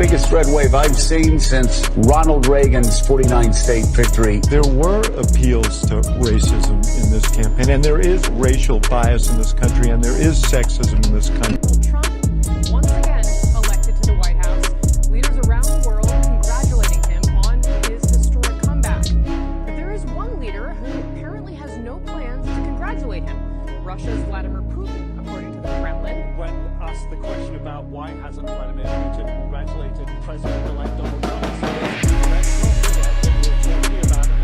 biggest red wave I've seen since Ronald Reagan's 49-state victory. There were appeals to racism in this campaign, and there is racial bias in this country, and there is sexism in this country. Trump, once again elected to the White House, leaders around the world congratulating him on his historic comeback. But there is one leader who apparently has no plans to congratulate him. Russia's Vladimir Putin, according to the Kremlin. When asked the question about why hasn't Vladimir Putin congratulated President-elect Donald Trump, let's not forget that we're talking about an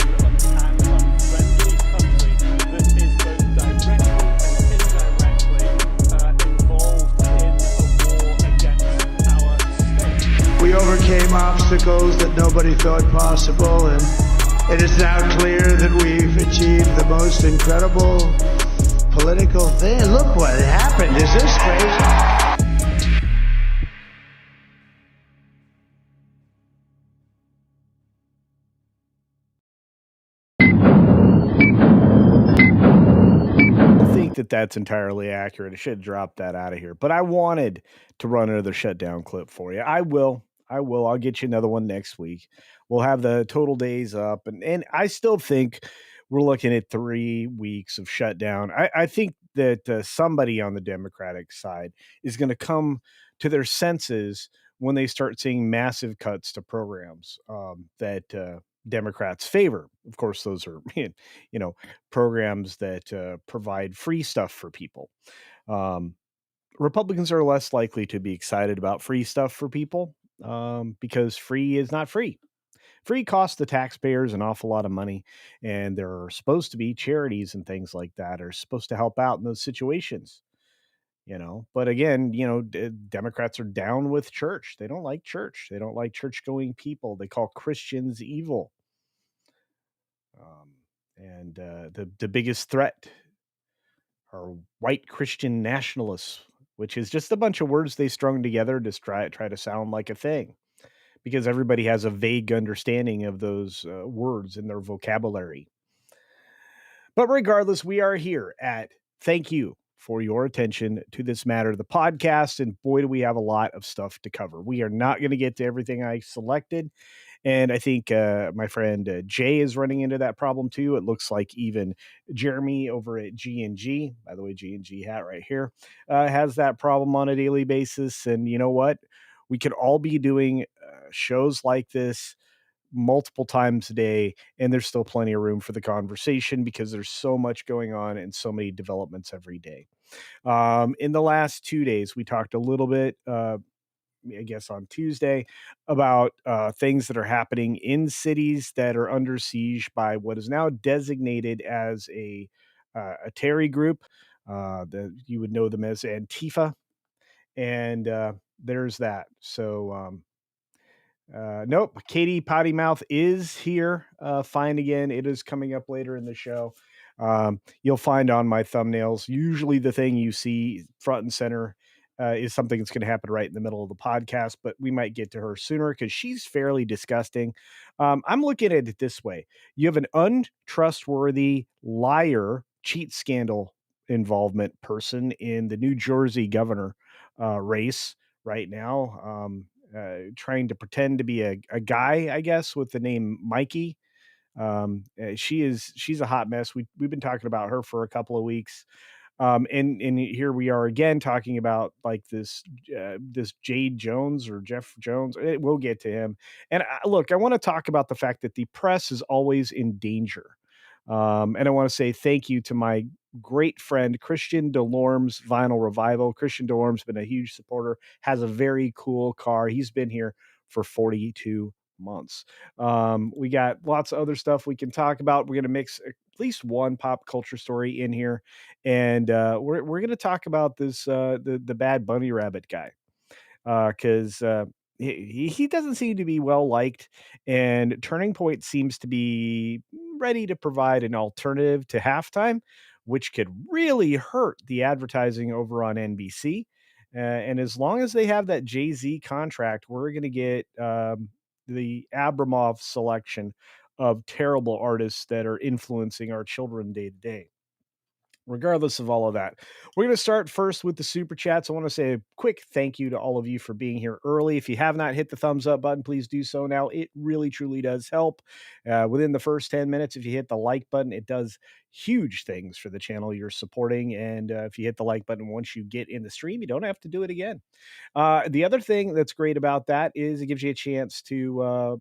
unfriendly country that is both directly and indirectly involved in a war against our state. We overcame obstacles that nobody thought possible, and it is now clear that we've achieved the most incredible political thing. Look what happened. Is this crazy? That's entirely accurate. I should have dropped that out of here, but I wanted to run another shutdown clip for you. I will. I'll get you another one next week. We'll have the total days up, and I still think we're looking at 3 weeks of shutdown. I think that somebody on the Democratic side is going to come to their senses when they start seeing massive cuts to programs that Democrats favor. Of course, those are, programs that provide free stuff for people. Republicans are less likely to be excited about free stuff for people because free is not free. Free costs the taxpayers an awful lot of money, and there are supposed to be charities and things like that are supposed to help out in those situations. But again, Democrats are down with church. They don't like church. They don't like church-going people. They call Christians evil. And the biggest threat are white Christian nationalists, which is just a bunch of words they strung together to try to sound like a thing, because everybody has a vague understanding of those words in their vocabulary. But regardless, we are here at Thank You for your attention to this matter of the podcast, and boy, do we have a lot of stuff to cover. We are not going to get to everything I selected, and I think my friend Jay is running into that problem too. It looks like even Jeremy over at G&G, by the way, G&G hat right here, has that problem on a daily basis. And you know what? We could all be doing shows like this multiple times a day, and there's still plenty of room for the conversation because there's so much going on and so many developments every day. In the last 2 days, we talked a little bit, I guess on Tuesday, about things that are happening in cities that are under siege by what is now designated as a terror group. That you would know them as Antifa, and there's that. So nope, Katie Potty Mouth is here fine again. It is coming up later in the show. You'll find on my thumbnails, usually the thing you see front and center is something that's going to happen right in the middle of the podcast, but we might get to her sooner because she's fairly disgusting. I'm looking at it this way. You have an untrustworthy liar, cheat scandal involvement person in the New Jersey governor race right now. Trying to pretend to be a guy, I guess, with the name Mikey. She's a hot mess. We've been talking about her for a couple of weeks. And here we are again talking about like this Jade Jones or Jeff Jones. We'll get to him. And look, I want to talk about the fact that the press is always in danger. And I want to say thank you to my great friend, Christian DeLorme's Vinyl Revival. Christian DeLorme's been a huge supporter, has a very cool car. He's been here for 42 months. We got lots of other stuff we can talk about. We're going to mix at least one pop culture story in here. And we're going to talk about this, the Bad Bunny Rabbit guy. Because he doesn't seem to be well liked, and Turning Point seems to be ready to provide an alternative to Halftime, which could really hurt the advertising over on NBC. And as long as they have that Jay-Z contract, we're going to get the Abramov selection of terrible artists that are influencing our children day to day. regardless of all of that, we're going to start first with the super chats. I want to say a quick thank you to all of you for being here early. If you have not hit the thumbs up button, please do so now. It really, truly does help. Within the first 10 minutes, if you hit the like button, it does huge things for the channel you're supporting. And if you hit the like button once you get in the stream, you don't have to do it again. The other thing that's great about that is it gives you a chance to,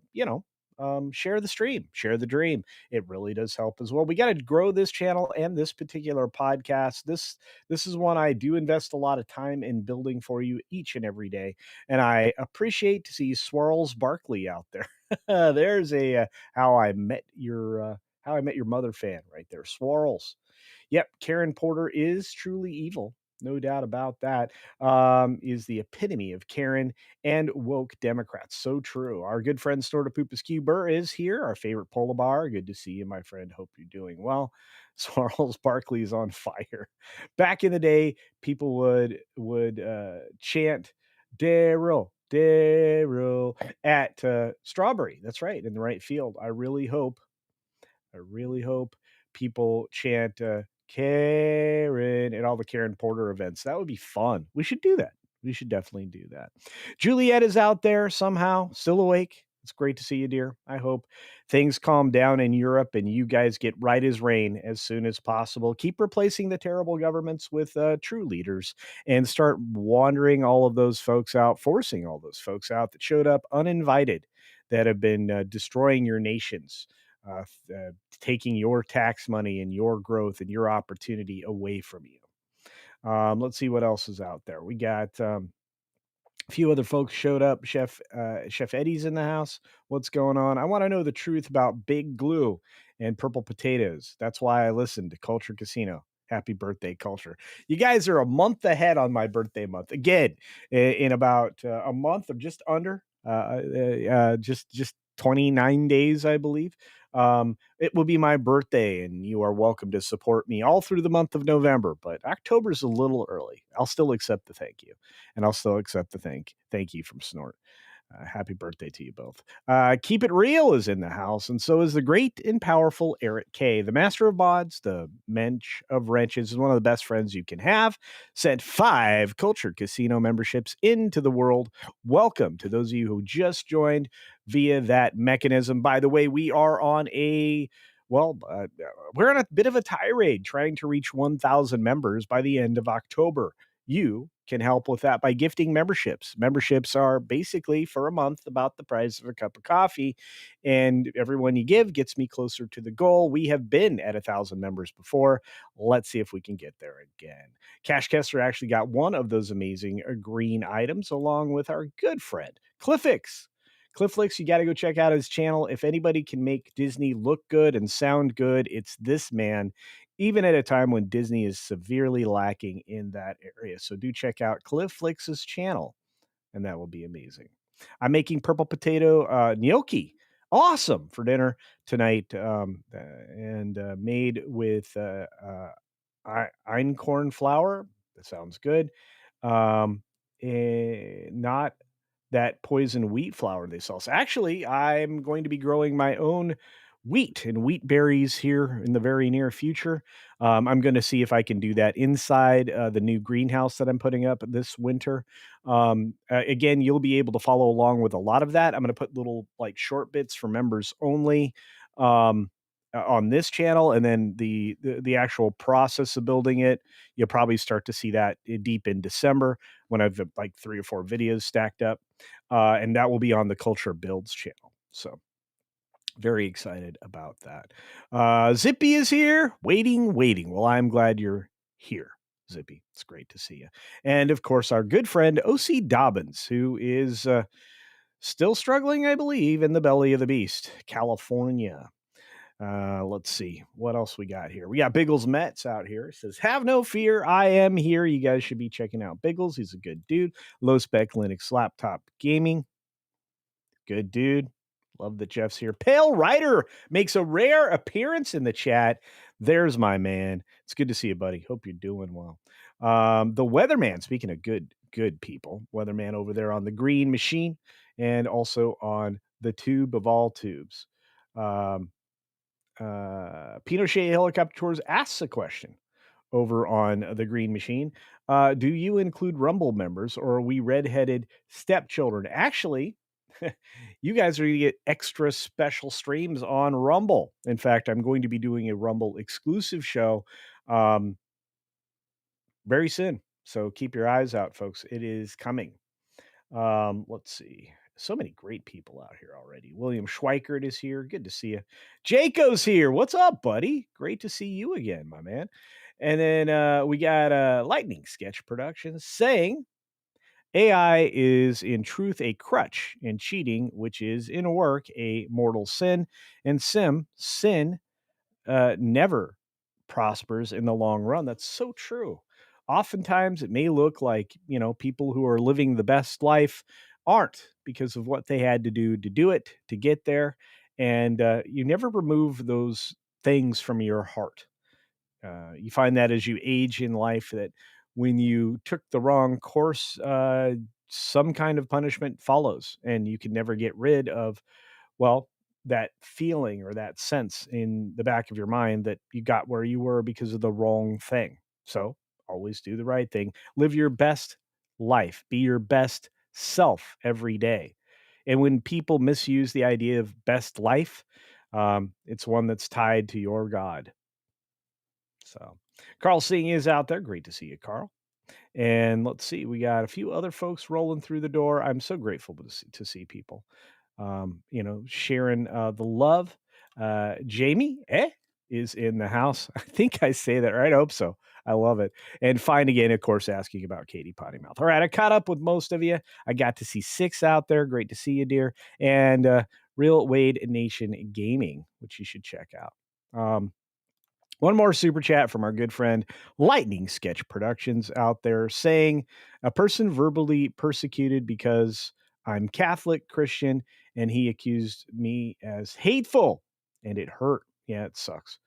share the stream, share the dream. It really does help as well. We got to grow this channel and this particular podcast. This is one I do invest a lot of time in building for you each and every day, and I appreciate to see Swirls Barkley out there. There's a how I met your mother fan right there, Swirls. Yep, Karen Porter is truly evil. No doubt about that. Is the epitome of Karen and woke Democrats. So true. Our good friend Snorta Poopas Q Burr is here, our favorite polar bar. Good to see you, my friend. Hope you're doing well. Charles Barkley is on fire. Back in the day, people would chant Daryl, Daryl at Strawberry. That's right, in the right field. I really hope people chant Karen at all the Karen Porter events. That would be fun. We should do that. We should definitely do that. Juliet is out there somehow, still awake. It's great to see you, dear. I hope things calm down in Europe and you guys get right as rain as soon as possible. Keep replacing the terrible governments with true leaders and start wandering all of those folks out, forcing all those folks out that showed up uninvited, that have been destroying your nations. Taking your tax money and your growth and your opportunity away from you. Let's see what else is out there. We got a few other folks showed up. Chef Eddie's in the house. What's going on? I want to know the truth about Big Glue and purple potatoes. That's why I listened to Culture Casino. Happy birthday, Culture. You guys are a month ahead on my birthday month. Again, in about a month or just under, just 29 days, I believe. It will be my birthday, and you are welcome to support me all through the month of November. But October's a little early. I'll still accept the thank you, and I'll still accept the thank you from Snort. Happy birthday to you both. Keep It Real is in the house, and so is the great and powerful Eric K. The master of mods, the mensch of wrenches, is one of the best friends you can have. Sent 5 Culture Casino memberships into the world. Welcome to those of you who just joined via that mechanism. By the way, we are on we're on a bit of a tirade trying to reach 1,000 members by the end of October. You can help with that by gifting memberships. Memberships are basically for a month about the price of a cup of coffee, and everyone you give gets me closer to the goal. We have been at 1,000 members before. Let's see if we can get there again. Cash Kessler actually got one of those amazing green items along with our good friend Cliffix. Clifflix, you got to go check out his channel. If anybody can make Disney look good and sound good, it's this man, even at a time when Disney is severely lacking in that area. So do check out Clifflix's channel, and that will be amazing. I'm making purple potato gnocchi. Awesome for dinner tonight, and made with einkorn flour. That sounds good. Not that poison wheat flour they sell. So actually, I'm going to be growing my own wheat and wheat berries here in the very near future. I'm going to see if I can do that inside the new greenhouse that I'm putting up this winter. Again, you'll be able to follow along with a lot of that. I'm going to put little like short bits for members only on this channel, and then the actual process of building it, you'll probably start to see that deep in December when I've like 3 or 4 videos stacked up, and that will be on the Culture Builds channel. So very excited about that. Zippy is here, waiting. Well, I'm glad you're here, Zippy. It's great to see you. And of course, our good friend OC Dobbins, who is still struggling, I believe, in the belly of the beast, California. Let's see what else we got here. We got Biggles Metz out here. It says, have no fear, I am here. You guys should be checking out Biggles. He's a good dude. Low spec Linux laptop gaming. Good dude. Love that Jeff's here. Pale Rider makes a rare appearance in the chat. There's my man. It's good to see you, buddy. Hope you're doing well. The Weatherman, speaking of good people, Weatherman over there on the green machine and also on the tube of all tubes. Pinochet Helicopter Tours asks a question. over on the Green Machine. Do you include Rumble members, or are we redheaded stepchildren? Actually, you guys are going to get extra special streams on Rumble. In fact, I'm going to be doing a Rumble exclusive show very soon. So keep your eyes out, folks. It is coming. Let's see. So many great people out here already. William Schweikert is here. Good to see you. Jaco's here. What's up, buddy? Great to see you again, my man. And then we got Lightning Sketch Productions saying AI is in truth a crutch, and cheating, which is in work a mortal sin, and sin never prospers in the long run. That's so true. Oftentimes, it may look like, people who are living the best life aren't, because of what they had to do it, to get there. And you never remove those things from your heart. You find that as you age in life, that when you took the wrong course, some kind of punishment follows, and you can never get rid of, well, that feeling or that sense in the back of your mind that you got where you were because of the wrong thing. So always do the right thing. Live your best life. Be your best self every day. And when people misuse the idea of best life, it's one that's tied to your God. So Carl Singh is out there. Great to see you, Carl. And let's see, we got a few other folks rolling through the door. I'm so grateful to see people, sharing the love. Jamie is in the house. I think I say that right. I hope so. I love it. And Fine Again, of course, asking about Katie Potty Mouth. All right, I caught up with most of you. I got to see Six out there. Great to see you, dear. And Real Wade Nation Gaming, which you should check out. One more super chat from our good friend Lightning Sketch Productions out there saying, a person verbally persecuted because I'm Catholic Christian, and he accused me as hateful, and it hurt. Yeah, it sucks.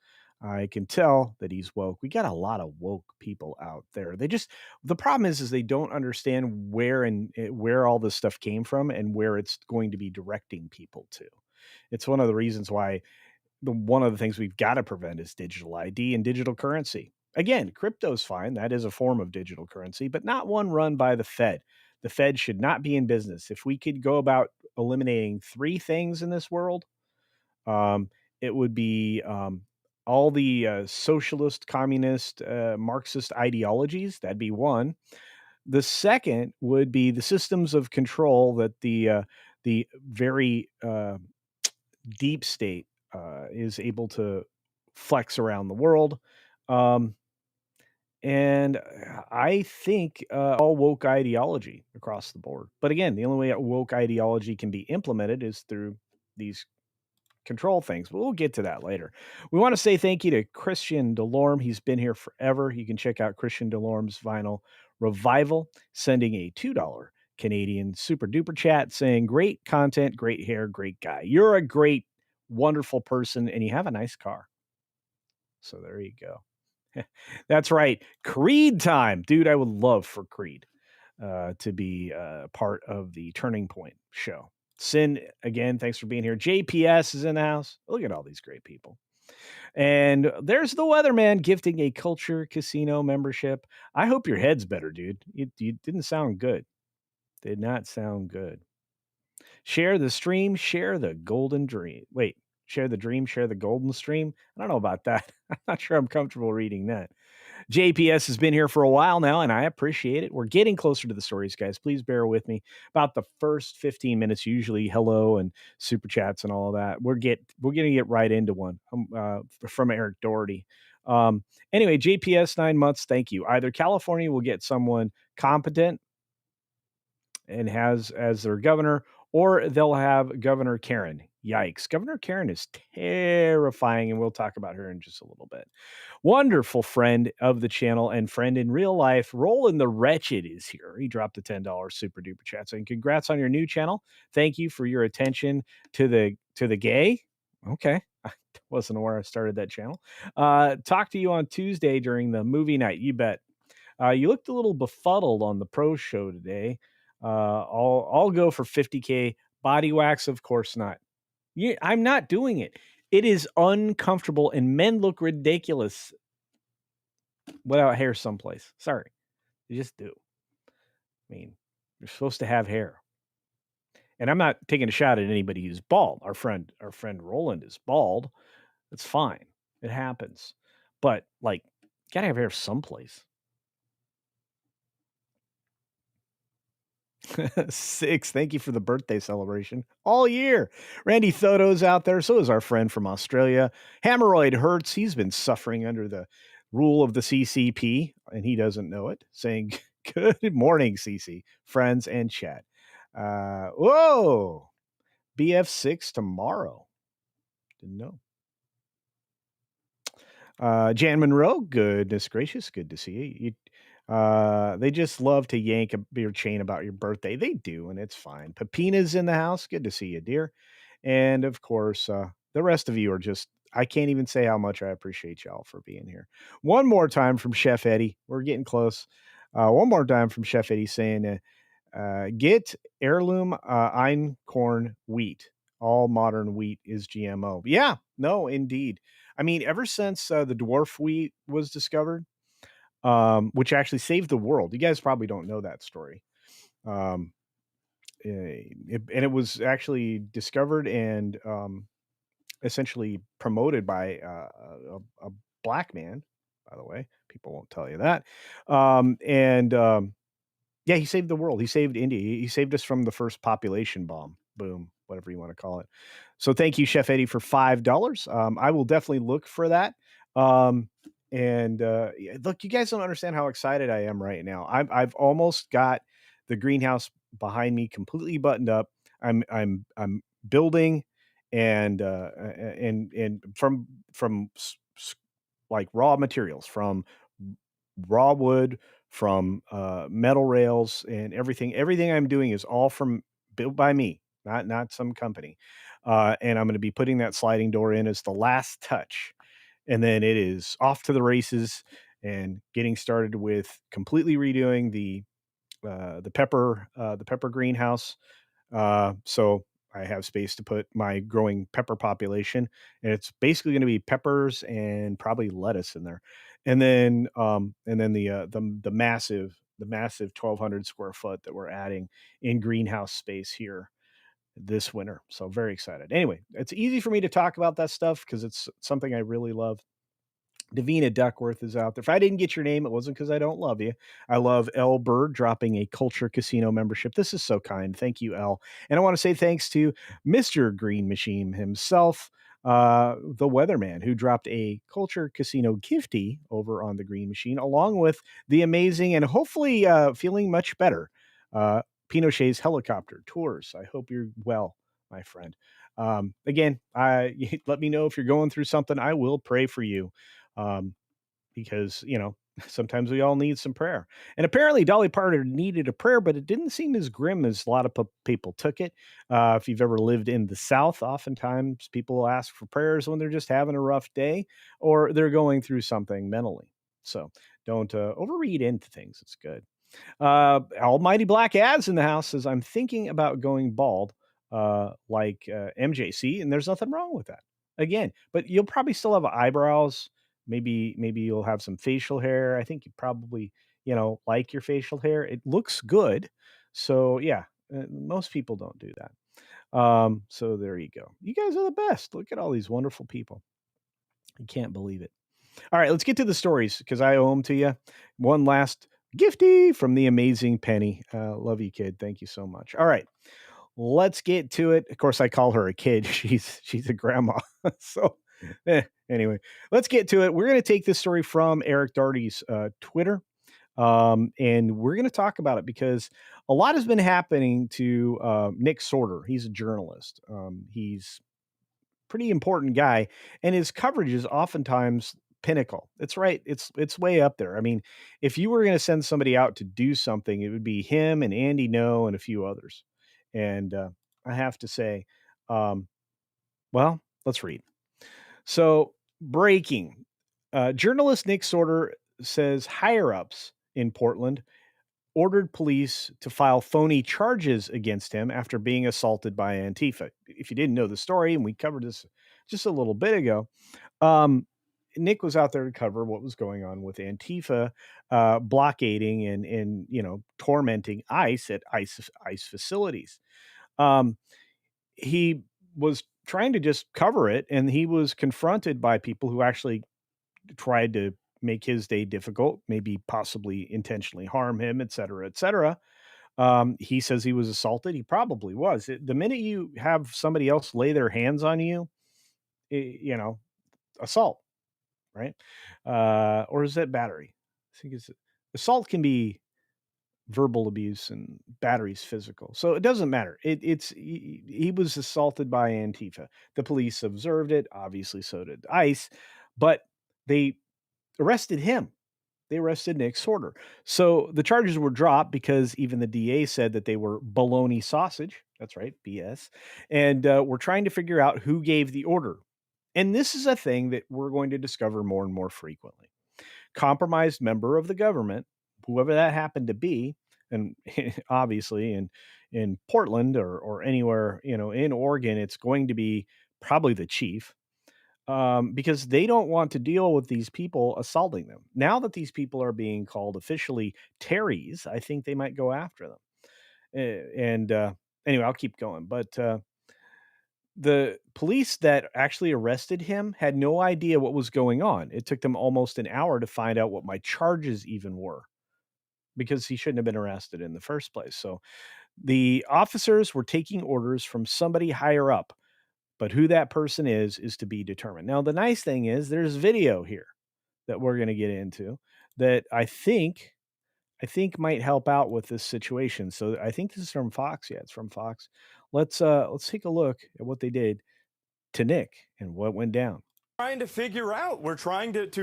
I can tell that he's woke. We got a lot of woke people out there. The problem is they don't understand where all this stuff came from and where it's going to be directing people to. It's one of the reasons why one of the things we've got to prevent is digital ID and digital currency. Again, crypto's fine. That is a form of digital currency, but not one run by the Fed. The Fed should not be in business. If we could go about eliminating three things in this world, it would be all the socialist, communist, Marxist ideologies. That'd be one. The second would be the systems of control that the very deep state is able to flex around the world. And I think all woke ideology across the board. But again, the only way woke ideology can be implemented is through these control things. But we'll get to that later. We want to say thank you to Christian Delorme. He's been here forever. You can check out Christian Delorme's vinyl Revival, sending a $2 Canadian super duper chat saying, great content, great hair, great guy. You're a great, wonderful person, and you have a nice car. So there you go. That's right. Creed time. Dude, I would love for Creed to be part of the Turning Point show. Sin, again, thanks for being here. JPS is in the house. Look at all these great people. And there's the weatherman gifting a Culture Casino membership. I hope your head's better, dude. You didn't sound good. Did not sound good. Share the stream, share the golden dream. Wait, share the dream, share the golden stream. I don't know about that. I'm not sure I'm comfortable reading that. JPS has been here for a while now, and I appreciate it. We're getting closer to the stories, guys. Please bear with me. About the first 15 minutes, usually hello and super chats and all of that. We're going to get right into one from Eric Doherty. Anyway, JPS 9 months. Thank you. Either California will get someone competent and has as their governor, or they'll have Governor Karen. Yikes. Governor Karen is terrifying, and we'll talk about her in just a little bit. Wonderful friend of the channel and friend in real life, Roland the Wretched is here. He dropped a $10 super duper chat saying, congrats on your new channel. Thank you for your attention to the gay. Okay. I wasn't aware I started that channel. Talk to you on Tuesday during the movie night. You bet. You looked a little befuddled on the pro show today. I'll go for 50K body wax. Of course not. I'm not doing it. It is uncomfortable and men look ridiculous. without hair someplace. Sorry, you just do. I mean, you're supposed to have hair. And I'm not taking a shot at anybody who's bald. Our friend Roland is bald. It's fine. It happens. But like, gotta have hair someplace. 6. Thank you for the birthday celebration all year. Randy Thoto's out there. So is our friend from Australia. Hemorrhoid hurts. He's been suffering under the rule of the CCP, and he doesn't know it. Saying good morning, CC, friends and chat. Whoa, BF6 tomorrow. Didn't know. Jan Monroe, goodness gracious, good to see you. They just love to yank a beer chain about your birthday. They do, and it's fine. Pepina's in the house. Good to see you, dear. And of course, the rest of you are just, I can't even say how much I appreciate y'all for being here. One more time from Chef Eddie. We're getting close. One more time from Chef Eddie saying, get heirloom einkorn wheat. All modern wheat is GMO. Yeah, no, indeed. I mean, ever since the dwarf wheat was discovered, which actually saved the world. You guys probably don't know that story. And it was actually discovered and essentially promoted by a black man, by the way. People won't tell you that. Yeah, he saved the world. He saved India. He saved us from the first population bomb. Boom, whatever you want to call it. So thank you, Chef Eddie, for $5. I will definitely look for that. Look, you guys don't understand how excited I am right now. I've almost got the greenhouse behind me completely buttoned up. I'm building and from like raw materials, from raw wood, from metal rails, and everything. Everything I'm doing is all from built by me, not some company. And I'm going to be putting that sliding door in as the last touch, and then it is off to the races and getting started with completely redoing the pepper greenhouse. So I have space to put my growing pepper population, and it's basically going to be peppers and probably lettuce in there, and then the massive 1,200 square foot that we're adding in greenhouse space here this winter. So very excited. Anyway, it's easy for me to talk about that stuff because it's something I really love. Davina Duckworth is out there. If I didn't get your name, it wasn't because I don't love you. I love L. Bird dropping a Culture Casino membership. This is so kind. Thank you, L. And I want to say thanks to Mr. Green Machine himself, the Weatherman, who dropped a Culture Casino gifty over on the Green Machine, along with the amazing and hopefully feeling much better Pinochet's Helicopter Tours. I hope you're well, my friend. Again, let me know if you're going through something. I will pray for you. Because, sometimes we all need some prayer. And apparently Dolly Parton needed a prayer, but it didn't seem as grim as a lot of people took it. If you've ever lived in the South, oftentimes people ask for prayers when they're just having a rough day or they're going through something mentally. So don't overread into things. It's good. Almighty Black Ads in the house says, I'm thinking about going bald like MJC, and there's nothing wrong with that. Again, but you'll probably still have eyebrows. Maybe you'll have some facial hair. I think you probably, like your facial hair. It looks good. So yeah, most people don't do that. So there you go. You guys are the best. Look at all these wonderful people. I can't believe it. All right, let's get to the stories because I owe them to you. One last gifty from the amazing Penny. Love you, kid. Thank you so much. All right, let's get to it. Of course, I call her a kid. She's a grandma. So anyway, let's get to it. We're going to take this story from Eric Darty's Twitter. And we're going to talk about it because a lot has been happening to Nick Sorter. He's a journalist. He's a pretty important guy, and his coverage is oftentimes pinnacle. It's right. It's way up there. I mean, if you were going to send somebody out to do something, it would be him and Andy No and a few others. And I have to say, well, let's read. So, breaking. Journalist Nick Sorter says higher-ups in Portland ordered police to file phony charges against him after being assaulted by Antifa. If you didn't know the story, and we covered this just a little bit ago, Nick was out there to cover what was going on with Antifa blockading and tormenting ICE at ICE facilities. Um, he was trying to just cover it, and he was confronted by people who actually tried to make his day difficult, maybe possibly intentionally harm him, et cetera, et cetera. He says he was assaulted. He probably was. The minute you have somebody else lay their hands on you, assault, right? Or is that battery? I think it's assault can be verbal abuse and battery's physical. So it doesn't matter. He was assaulted by Antifa. The police observed it. Obviously, so did ICE, but they arrested him. They arrested Nick Sorter. So the charges were dropped because even the DA said that they were baloney sausage. That's right, BS. And we're trying to figure out who gave the order. And this is a thing that we're going to discover more and more frequently. Compromised member of the government, whoever that happened to be, and obviously in Portland or anywhere, in Oregon, it's going to be probably the chief, because they don't want to deal with these people assaulting them. Now that these people are being called officially Terrys, I think they might go after them. And anyway, I'll keep going. But the police that actually arrested him had no idea what was going on. It took them almost an hour to find out what my charges even were, because he shouldn't have been arrested in the first place. So the officers were taking orders from somebody higher up, but who that person is to be determined. Now, the nice thing is there's video here that we're going to get into that I think might help out with this situation. So I think this is from Fox. Yeah, it's from Fox. Let's take a look at what they did to Nick and what went down. We're trying to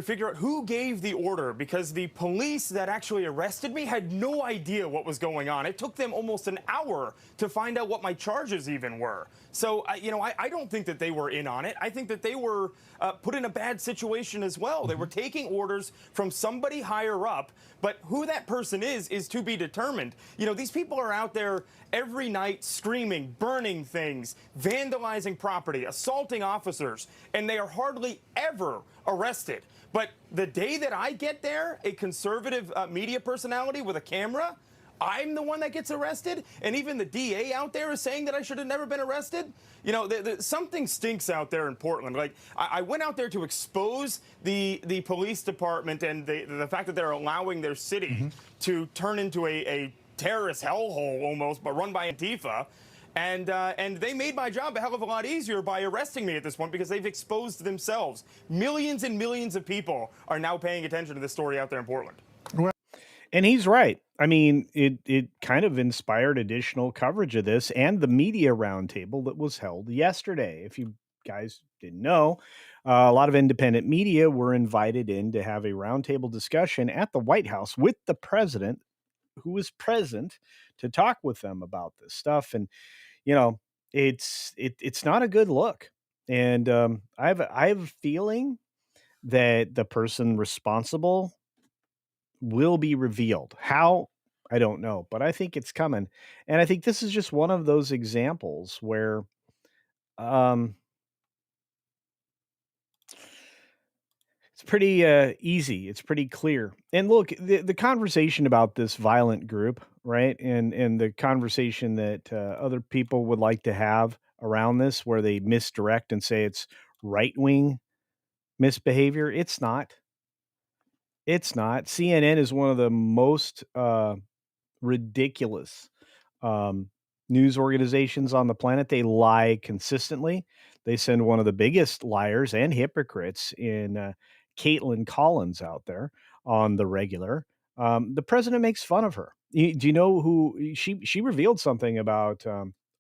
figure out who gave the order, because the police that actually arrested me had no idea what was going on. It took them almost an hour to find out what my charges even were. So, I don't think that they were in on it. I think that they were put in a bad situation as well. They were taking orders from somebody higher up, but who that person is to be determined. These people are out there every night screaming, burning things, vandalizing property, assaulting officers, and they are hardly ever arrested. But the day that I get there, a conservative media personality with a camera, I'm the one that gets arrested, and even the DA out there is saying that I should have never been arrested. Something stinks out there in Portland. Like, I went out there to expose the police department and the fact that they're allowing their city to turn into a terrorist hellhole almost, but run by Antifa. And they made my job a hell of a lot easier by arresting me at this point, because they've exposed themselves. Millions and millions of people are now paying attention to this story out there in Portland. And he's right. I mean, it kind of inspired additional coverage of this and the media roundtable that was held yesterday. If you guys didn't know, a lot of independent media were invited in to have a roundtable discussion at the White House with the president, who was present, to talk with them about this stuff. And it's not a good look. And I have a feeling that the person responsible will be revealed. How? I don't know, but I think it's coming. And I think this is just one of those examples where it's pretty easy. It's pretty clear. And look, the conversation about this violent group, right? And the conversation that other people would like to have around this, where they misdirect and say it's right-wing misbehavior. It's not. It's not. CNN is one of the most ridiculous news organizations on the planet. They lie consistently. They send one of the biggest liars and hypocrites in Caitlin Collins out there on the regular. The president makes fun of her. Do you know who she revealed something about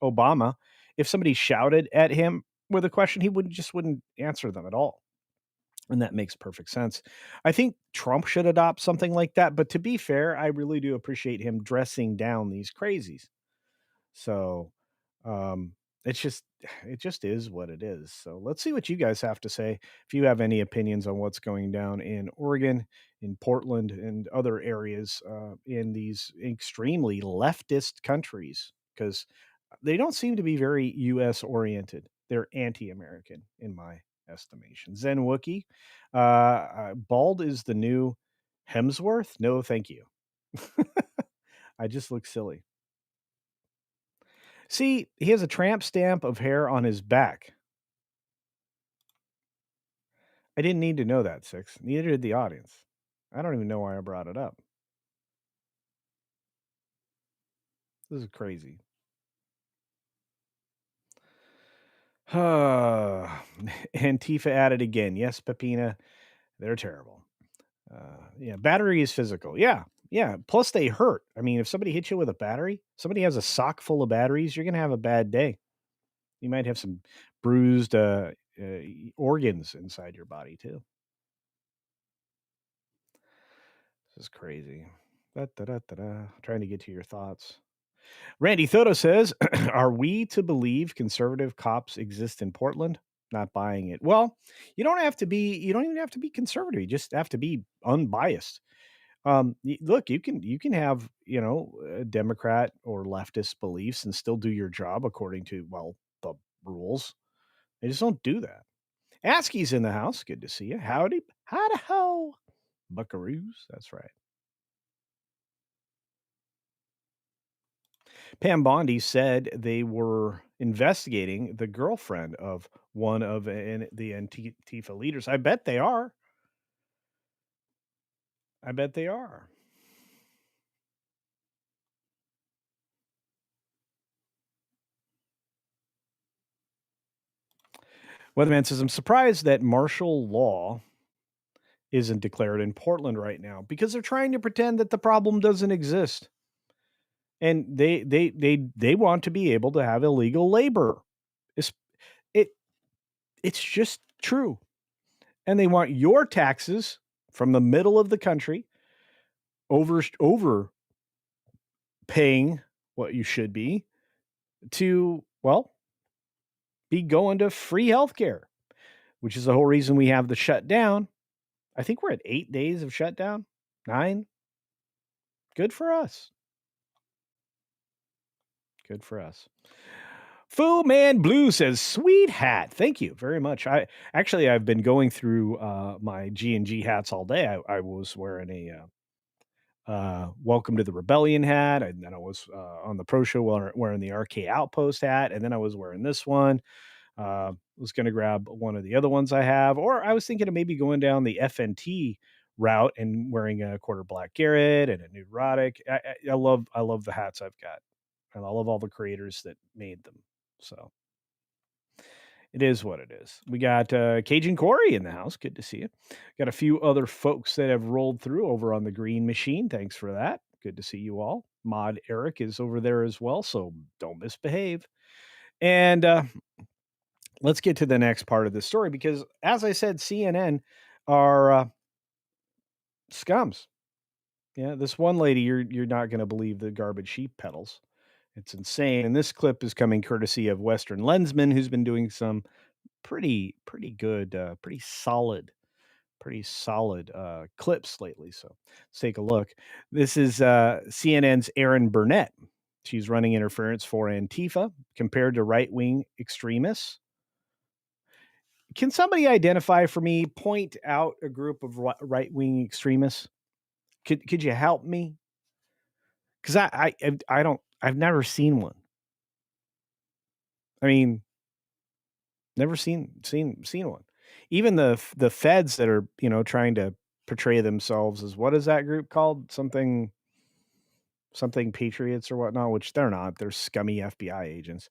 Obama? If somebody shouted at him with a question, he wouldn't answer them at all. And that makes perfect sense. I think Trump should adopt something like that. But to be fair, I really do appreciate him dressing down these crazies. So it just is what it is. So let's see what you guys have to say. If you have any opinions on what's going down in Oregon, in Portland, and other areas in these extremely leftist countries, because they don't seem to be very U.S. oriented. They're anti-American in my estimation. Zen Wookie, bald is the new Hemsworth? No, thank you. I just look silly. See, he has a tramp stamp of hair on his back. I didn't need to know that, Six. Neither did the audience. I don't even know why I brought it up. This is crazy. Antifa at it again. Yes, Pepina, they're terrible. Yeah, battery is physical. Yeah. Plus, they hurt. I mean, if somebody hits you with a battery, somebody has a sock full of batteries, you're going to have a bad day. You might have some bruised organs inside your body, too. This is crazy. Trying to get to your thoughts. Randy Thoto says, are we to believe conservative cops exist in Portland? Not buying it. Well, you don't even have to be conservative. You just have to be unbiased. Look, you can have, Democrat or leftist beliefs and still do your job according to, the rules. They just don't do that. Askey's in the house. Good to see you. Howdy ho, buckaroos. That's right. Pam Bondi said they were investigating the girlfriend of one of the Antifa leaders. I bet they are. Weatherman says, I'm surprised that martial law isn't declared in Portland right now because they're trying to pretend that the problem doesn't exist. And they want to be able to have illegal labor. It's just true. And they want your taxes from the middle of the country over paying what you should be to, be going to free healthcare, which is the whole reason we have the shutdown. I think we're at 8 days of shutdown. 9. Good for us. Fu Man Blue says, sweet hat. Thank you very much. I've been going through my G&G hats all day. I was wearing a Welcome to the Rebellion hat, and then I was on the Pro Show wearing the RK Outpost hat, and then I was wearing this one. Was going to grab one of the other ones I have, or I was thinking of maybe going down the FNT route and wearing a quarter black Garrett and a neurotic. I love the hats I've got, and I love all the creators that made them. So it is what it is. We got Cajun Corey in the house. Good to see you. Got a few other folks that have rolled through over on the Green Machine. Thanks for that. Good to see you all. Mod Eric is over there as well, so don't misbehave. And let's get to the next part of the story because, as I said, CNN are scums. Yeah, this one lady, you're not going to believe the garbage she peddles. It's insane. And this clip is coming courtesy of Western Lensman, who's been doing some pretty good, pretty solid clips lately. So let's take a look. This is CNN's Erin Burnett. She's running interference for Antifa compared to right-wing extremists. Can somebody identify for me, point out a group of right-wing extremists? Could you help me? Because I've never seen one. I mean, never seen one. Even the feds that are, trying to portray themselves as, what is that group called? Something Patriots or whatnot, which they're not. They're scummy FBI agents.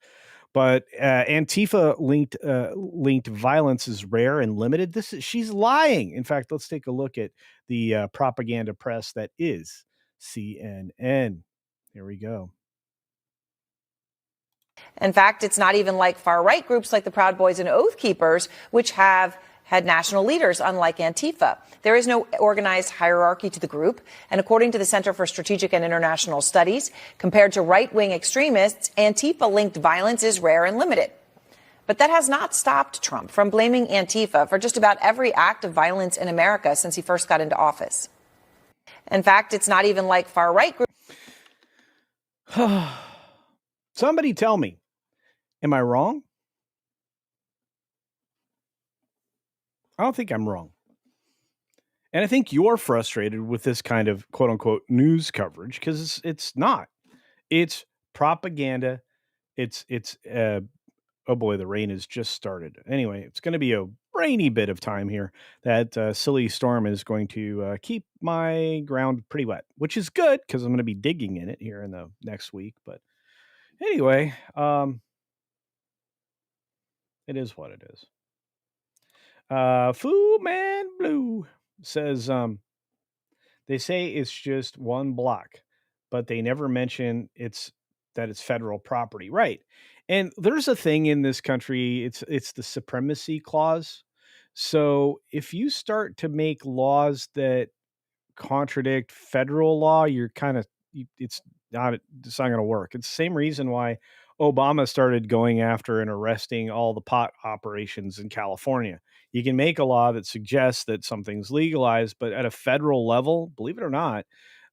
But Antifa linked violence is rare and limited. She's lying. In fact, let's take a look at the propaganda press that is CNN. Here we go. In fact, it's not even like far-right groups like the Proud Boys and Oath Keepers, which have had national leaders, unlike Antifa. There is no organized hierarchy to the group. And according to the Center for Strategic and International Studies, compared to right-wing extremists, Antifa-linked violence is rare and limited. But that has not stopped Trump from blaming Antifa for just about every act of violence in America since he first got into office. In fact, it's not even like far-right groups. Somebody tell me, am I wrong? I don't think I'm wrong. And I think you're frustrated with this kind of quote unquote news coverage because it's not. It's propaganda. It's oh boy, the rain has just started. Anyway, it's going to be a rainy bit of time here. That silly storm is going to keep my ground pretty wet, which is good because I'm going to be digging in it here in the next week. But anyway, it is what it is. Fu Man Blue says, they say it's just one block, but they never mention it's federal property, right? And there's a thing in this country. It's the supremacy clause. So if you start to make laws that contradict federal law, you're kind of it's not going to work. It's the same reason why Obama started going after and arresting all the pot operations in California. You can make a law that suggests that something's legalized, but at a federal level, believe it or not,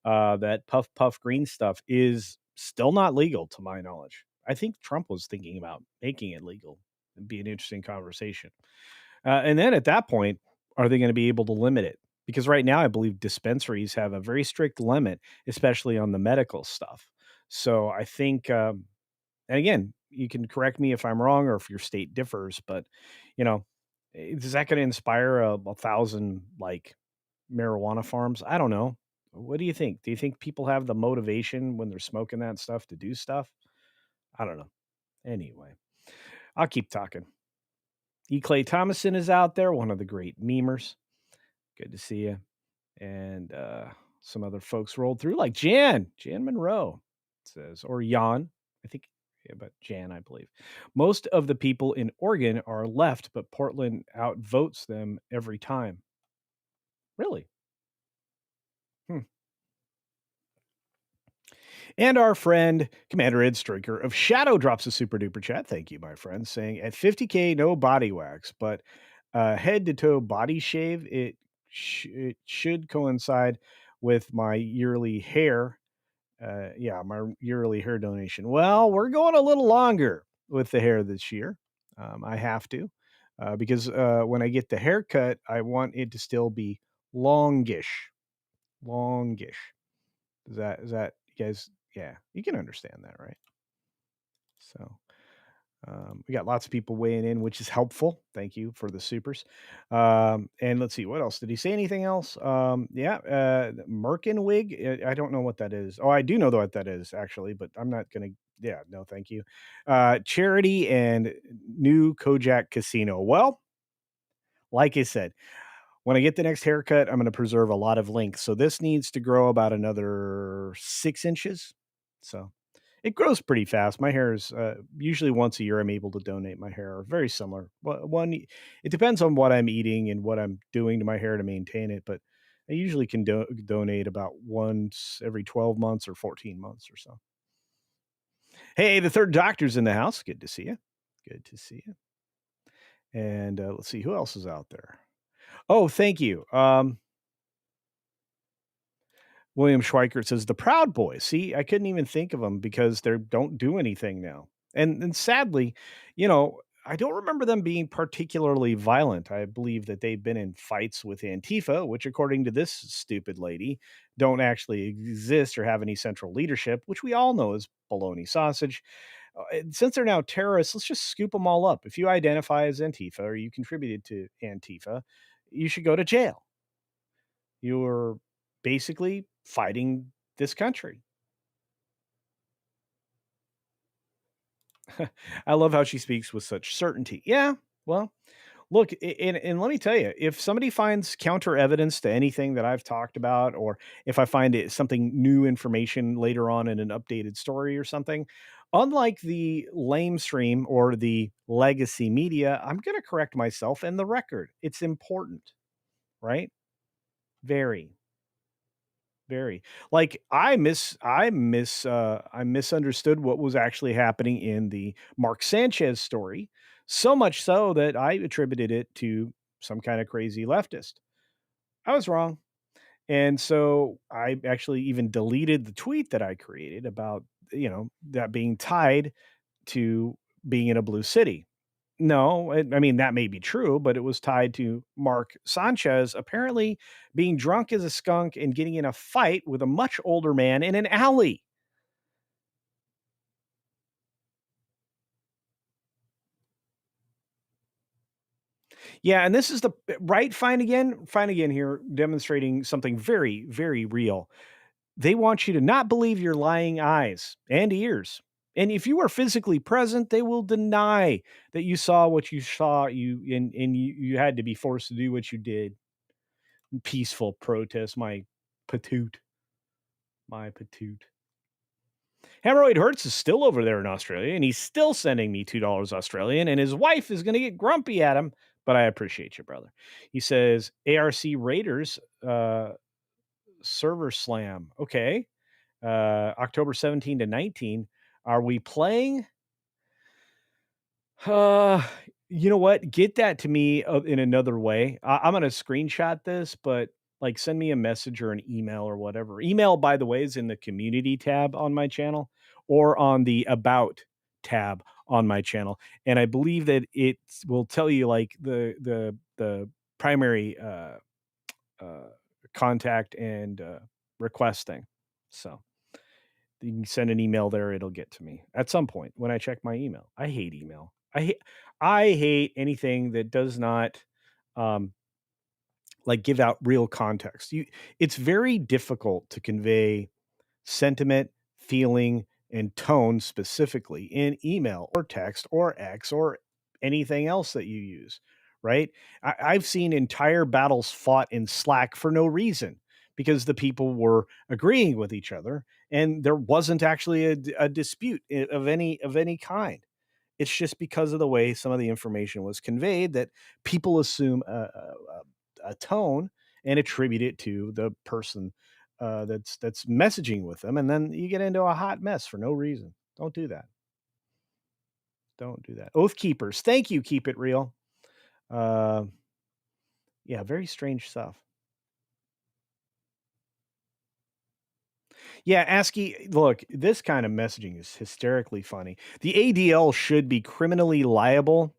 that puff green stuff is still not legal to my knowledge. I think Trump was thinking about making it legal. It'd be an interesting conversation. And then at that point, are they going to be able to limit it? Because right now, I believe dispensaries have a very strict limit, especially on the medical stuff. So I think, and again, you can correct me if I'm wrong or if your state differs, but you know, is that going to inspire a thousand like marijuana farms? I don't know. What do you think? Do you think people have the motivation when they're smoking that stuff to do stuff? I don't know. Anyway, I'll keep talking. E. Clay Thomason is out there, one of the great memers. Good to see you. And some other folks rolled through, like Jan Monroe says, or Jan, I think, yeah, but Jan, I believe. Most of the people in Oregon are left, but Portland outvotes them every time. Really? And our friend Commander Ed Striker of Shadow drops a super duper chat. Thank you, my friend, saying at 50K, no body wax, but head to toe body shave. It should coincide with my yearly hair. My yearly hair donation. Well, we're going a little longer with the hair this year. I have to because when I get the haircut, I want it to still be longish. Longish. Is that you guys? Yeah, you can understand that, right? So we got lots of people weighing in, which is helpful. Thank you for the supers. And let's see, what else? Did he say anything else? Merkin wig. I don't know what that is. Oh, I do know what that is, actually, but I'm not going to. Yeah, no, thank you. Charity and new Kojak Casino. Well, like I said, when I get the next haircut, I'm going to preserve a lot of length. So this needs to grow about another 6 inches. So it grows pretty fast. My hair is usually once a year. I'm able to donate my hair. Very similar. It depends on what I'm eating and what I'm doing to my hair to maintain it. But I usually can donate about once every 12 months or 14 months or so. Hey, the third doctor's in the house. Good to see you. Good to see you. And let's see who else is out there. Oh, thank you. William Schweikert says the Proud Boys. See, I couldn't even think of them because they don't do anything now. And sadly, I don't remember them being particularly violent. I believe that they've been in fights with Antifa, which according to this stupid lady, don't actually exist or have any central leadership, which we all know is baloney sausage. And since they're now terrorists, let's just scoop them all up. If you identify as Antifa or you contributed to Antifa, you should go to jail. You're basically fighting this country. I love how she speaks with such certainty. Yeah, well, look, and let me tell you, if somebody finds counter evidence to anything that I've talked about, or if I find something new information later on in an updated story or something, unlike the lamestream or the legacy media, I'm going to correct myself and the record. It's important, right? Very. Very. Like I misunderstood what was actually happening in the Mark Sanchez story, so much so that I attributed it to some kind of crazy leftist. I was wrong. And so I actually even deleted the tweet that I created about, that being tied to being in a blue city. No, I mean, that may be true, but it was tied to Mark Sanchez apparently being drunk as a skunk and getting in a fight with a much older man in an alley. Yeah, and this is the right fine again here, demonstrating something very, very real. They want you to not believe your lying eyes and ears. And if you are physically present, they will deny that you saw what you saw. You had to be forced to do what you did. Peaceful protest, patoot, my patoot. Hemorrhoid Hertz is still over there in Australia, and he's still sending me $2 Australian, and his wife is going to get grumpy at him, but I appreciate you, brother. He says, ARC Raiders server slam. Okay. October 17 to 19. Are we playing? Uh, you know what? Get that to me in another way. I'm going to screenshot this, but like send me a message or an email or whatever. Email, by the way, is in the community tab on my channel or on the about tab on my channel. And I believe that it will tell you like the primary contact and request thing. So you can send an email there. It'll get to me at some point when I check my email. I hate email. I hate anything that does not like give out real context. It's very difficult to convey sentiment, feeling, and tone specifically in email or text or X or anything else that you use, right? I've seen entire battles fought in Slack for no reason because the people were agreeing with each other and there wasn't actually a dispute of any kind. It's just because of the way some of the information was conveyed that people assume a tone and attribute it to the person that's messaging with them, and then you get into a hot mess for no reason. Don't do that. Don't do that. Oath keepers, thank you. Keep it real. Yeah, very strange stuff. Yeah, ASCII, look, this kind of messaging is hysterically funny. The ADL should be criminally liable,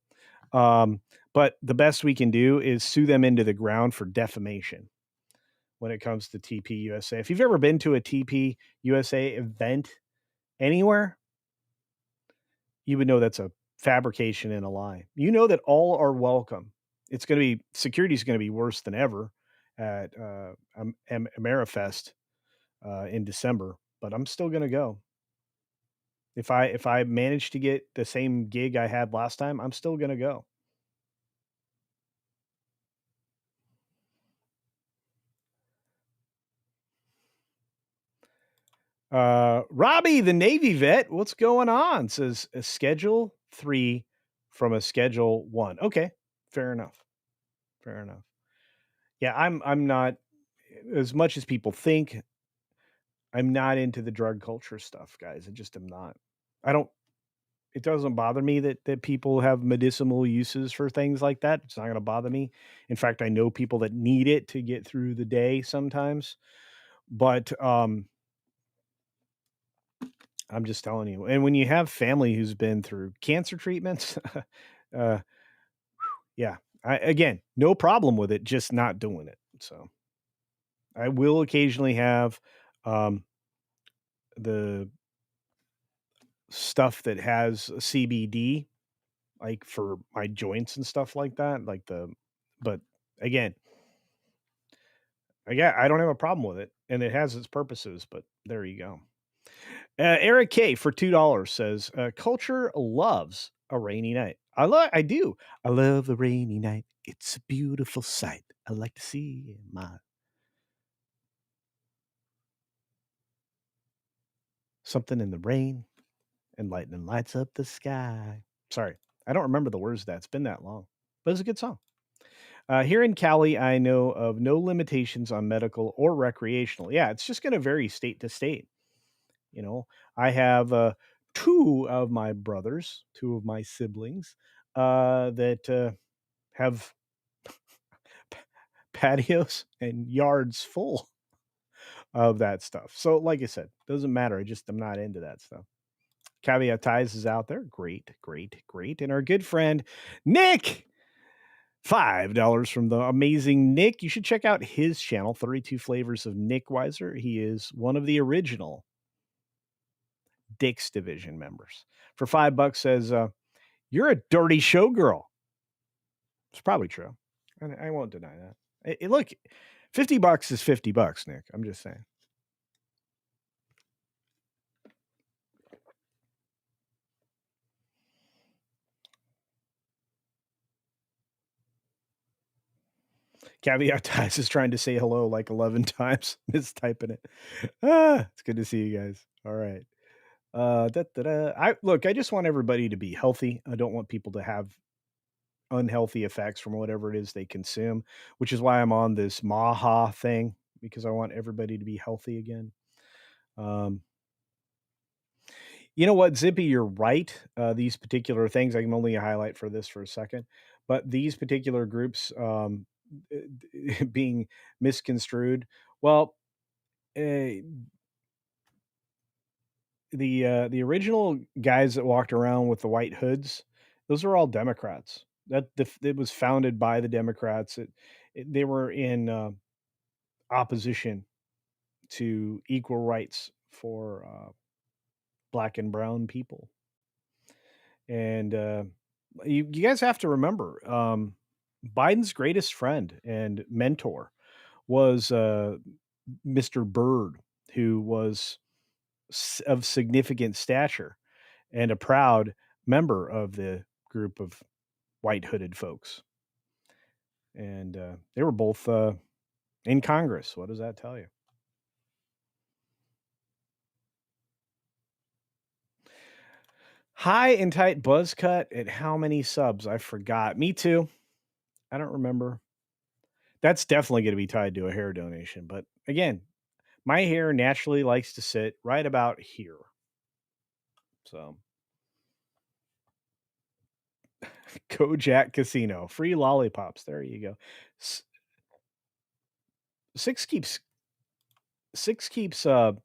but the best we can do is sue them into the ground for defamation when it comes to TP USA. If you've ever been to a TP USA event anywhere, you would know that's a fabrication and a lie. You know that all are welcome. It's going to be, security is going to be worse than ever at Amerifest in December, but I'm still going to go. If I manage to get the same gig I had last time, I'm still going to go. Robbie, the Navy vet, what's going on? Says a schedule 3 from a schedule 1. Okay, fair enough. Fair enough. Yeah, I'm not, as much as people think, I'm not into the drug culture stuff, guys. I just am not. It doesn't bother me that people have medicinal uses for things like that. It's not going to bother me. In fact, I know people that need it to get through the day sometimes. But I'm just telling you. And when you have family who's been through cancer treatments, yeah, again, no problem with it, just not doing it. So I will occasionally have the stuff that has CBD, like for my joints and stuff like that. But again, I don't have a problem with it, and it has its purposes. But there you go. Eric K for $2 says, "Culture loves a rainy night. I do. I love a rainy night. It's a beautiful sight. I like to see something in the rain, and lightning lights up the sky." Sorry, I don't remember the words of that. It's been that long, but it's a good song. Here in Cali, I know of no limitations on medical or recreational. Yeah, it's just going to vary state to state. You know, I have two of my brothers, two of my siblings that have patios and yards full of that stuff. So, like I said, doesn't matter. I'm not into that stuff. Caveat Ties is out there. Great. And our good friend Nick, $5 from the amazing Nick. You should check out his channel, 32 Flavors of Nick Weiser. He is one of the original Dick's Division members. For $5 says, you're a dirty showgirl. It's probably true. I won't deny that. Look, $50 is $50, Nick. I'm just saying. Caveat Ties is trying to say hello like 11 times, mistyping it. It's good to see you guys. All right. I just want everybody to be healthy. I don't want people to have unhealthy effects from whatever it is they consume, which is why I'm on this Maha thing, because I want everybody to be healthy again. You know what, Zippy, you're right. These particular things, I can only highlight for this for a second, but these particular groups being misconstrued. Well, the original guys that walked around with the white hoods, those are all Democrats. It was founded by the Democrats. They were in opposition to equal rights for black and brown people. And you guys have to remember, Biden's greatest friend and mentor was Mr. Byrd, who was of significant stature and a proud member of the group of white hooded folks. And they were both in Congress. What does that tell you? High and tight buzz cut at how many subs? I forgot. Me too. I don't remember. That's definitely going to be tied to a hair donation. But again, my hair naturally likes to sit right about here. So, Kojak Casino, free lollipops. There you go. Six keeps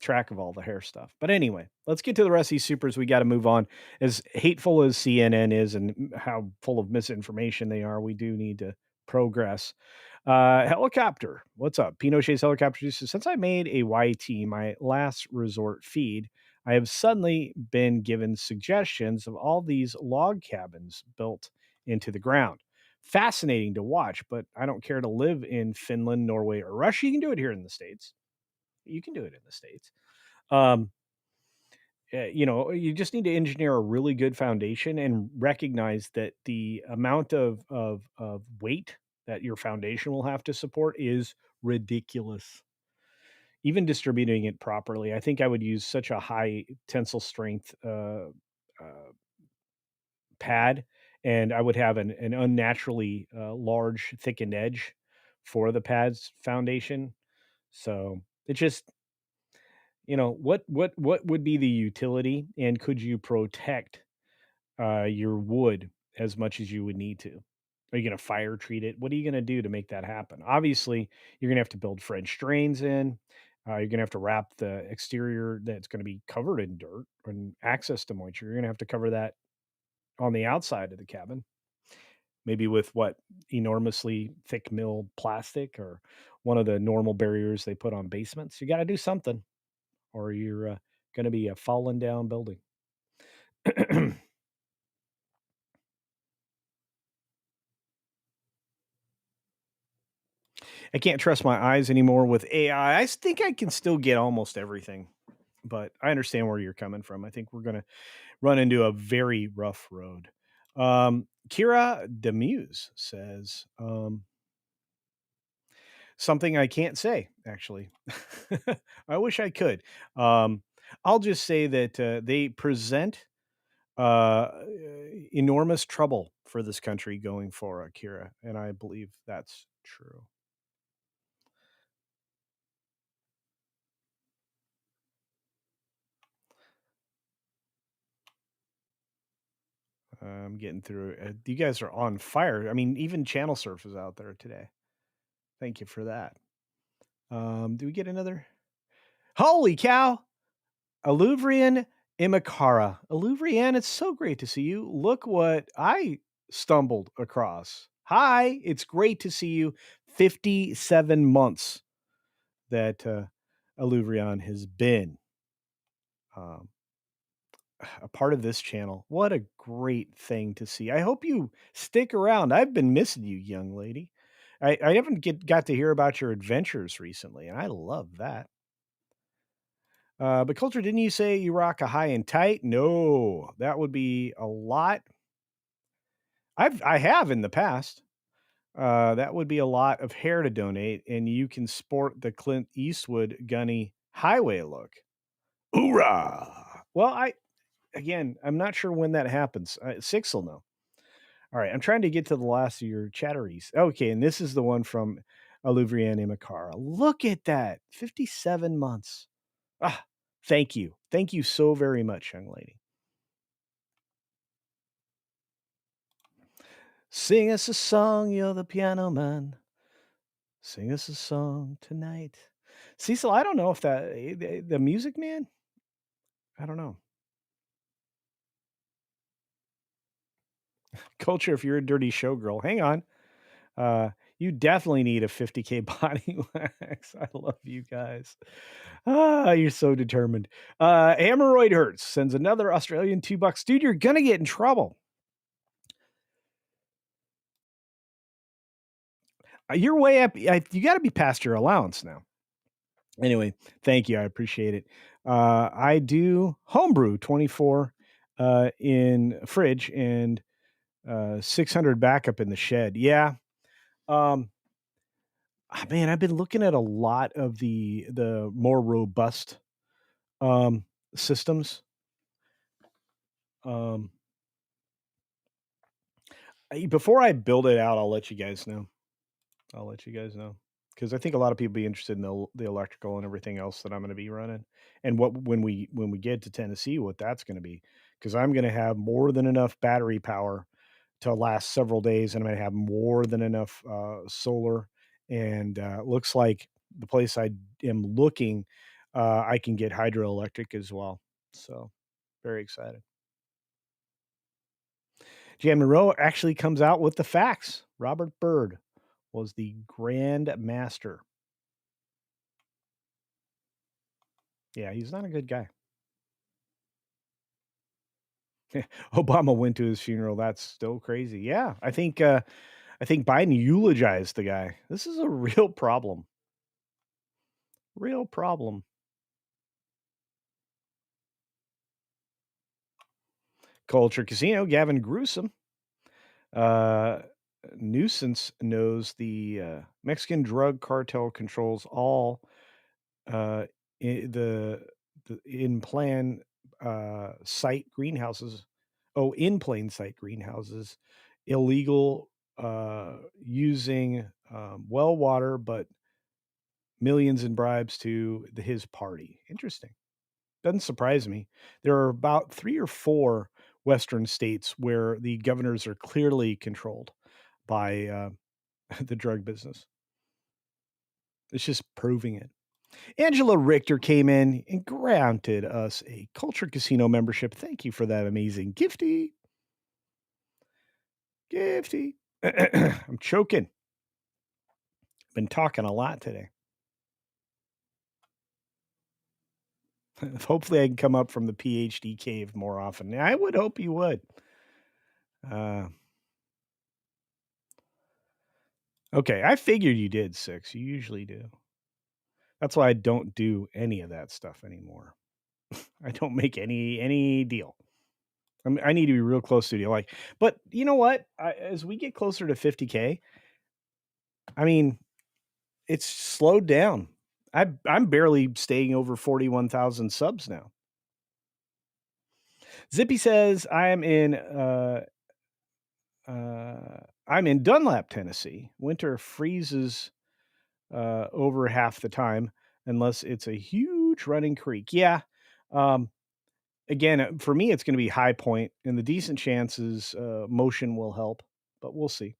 track of all the hair stuff. But anyway, let's get to the rest of these supers. We got to move on. As hateful as CNN is and how full of misinformation they are, we do need to progress. Helicopter, what's up? Pinochet's helicopter says, since I made a YT my last resort feed, I have suddenly been given suggestions of all these log cabins built into the ground. Fascinating to watch, but I don't care to live in Finland, Norway, or Russia. You can do it here in the States. You can do it in the States. You just need to engineer a really good foundation and recognize that the amount of weight that your foundation will have to support is ridiculous. Even distributing it properly, I think I would use such a high tensile strength pad, and I would have an unnaturally large thickened edge for the pad's foundation. So it just, what would be the utility, and could you protect your wood as much as you would need to? Are you going to fire treat it? What are you going to do to make that happen? Obviously, you're going to have to build French drains in. You're going to have to wrap the exterior that's going to be covered in dirt and access to moisture. You're going to have to cover that on the outside of the cabin, maybe with enormously thick mill plastic or one of the normal barriers they put on basements. You got to do something, or you're going to be a fallen down building. I can't trust my eyes anymore with AI. I think I can still get almost everything, but I understand where you're coming from. I think we're going to run into a very rough road. Kira Demuse says, something I can't say, actually. I wish I could. I'll just say that they present enormous trouble for this country going for Kira, and I believe that's true. I'm getting through. You guys are on fire. I mean, even Channel Surf is out there today. Thank you for that. Do we get another? Holy cow! Aluvrian Imakara, Aluvrian, it's so great to see you. Look what I stumbled across. Hi, it's great to see you. 57 months that Aluvrian has been um, a part of this channel. What a great thing to see. I hope you stick around. I've been missing you, young lady. I haven't got to hear about your adventures recently, and I love that. But Culture, didn't you say you rock a high and tight? No, that would be a lot. I have in the past. That would be a lot of hair to donate, and you can sport the Clint Eastwood gunny highway look. Hoorah! Well, I'm not sure when that happens. Six will know. All right, I'm trying to get to the last of your chatteries. Okay, and this is the one from Aluvrian Imakara. Look at that, 57 months. Ah, thank you. Thank you so very much, young lady. Sing us a song, you're the piano man. Sing us a song tonight. Cecil, I don't know if the music man, I don't know. Culture, if you're a dirty showgirl, hang on. You definitely need a 50K body wax. I love you guys. You're so determined. Hemorrhoid Hurts sends another Australian $2. Dude, you're gonna get in trouble. You're way up. You got to be past your allowance now. Anyway, thank you. I appreciate it. I do homebrew 24 in fridge and 600 backup in the shed. Yeah. Man, I've been looking at a lot of the more robust systems. Before I build it out, I'll let you guys know. Because I think a lot of people be interested in the electrical and everything else that I'm going to be running, and when we get to Tennessee, what that's going to be. Because I'm going to have more than enough battery power to last several days, and I'm going to have more than enough solar. And looks like the place I am looking, I can get hydroelectric as well. So very excited. Jan Monroe actually comes out with the facts. Robert Byrd was the Grand Master. Yeah, he's not a good guy. Obama went to his funeral. That's still crazy. Yeah, I think Biden eulogized the guy. This is a real problem. Real problem. Culture Casino, Gavin Gruesome. Nuisance knows the Mexican drug cartel controls all the in plan site greenhouses. Oh, in plain sight greenhouses, illegal using well water, but millions in bribes to his party. Interesting. Doesn't surprise me. There are about 3 or 4 Western states where the governors are clearly controlled by the drug business. It's just proving it. Angela Richter came in and granted us a Culture Casino membership. Thank you for that amazing gifty. Gifty. I'm choking. Been talking a lot today. Hopefully I can come up from the PhD cave more often. I would hope you would. Okay, I figured you did, Six. You usually do. That's why I don't do any of that stuff anymore. I don't make any deal. I need to be real close to the but you know what? As we get closer to 50K, I mean, it's slowed down. I'm barely staying over 41,000 subs now. Zippy says I'm in Dunlap, Tennessee. Winter freezes over half the time unless it's a huge running creek. Yeah. Again, for me, it's going to be High Point, and the decent chances motion will help, but we'll see.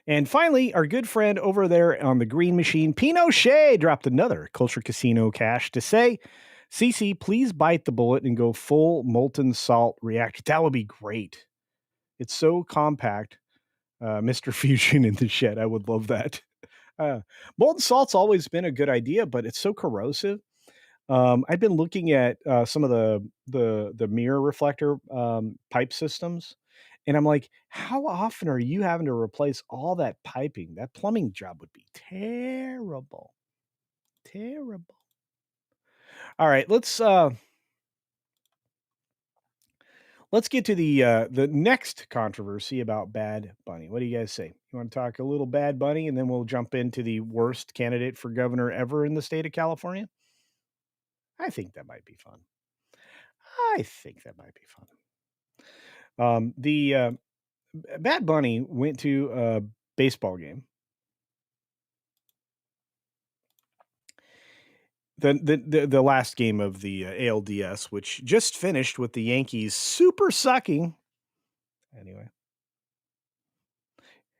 And finally, our good friend over there on the green machine, Pinochet, dropped another Culture Casino cash to say, CC, please bite the bullet and go full molten salt reactor. That would be great. It's so compact. Mr. Fusion in the shed. I would love that. Molten salt's always been a good idea, but it's so corrosive. I've been looking at some of the mirror reflector pipe systems, and I'm like, how often are you having to replace all that piping? That plumbing job would be terrible, terrible. All right, let's get to the next controversy about Bad Bunny. What do you guys say? You want to talk a little Bad Bunny, and then we'll jump into the worst candidate for governor ever in the state of California? I think that might be fun. The Bad Bunny went to a baseball game. The last game of the ALDS, which just finished with the Yankees super sucking. Anyway,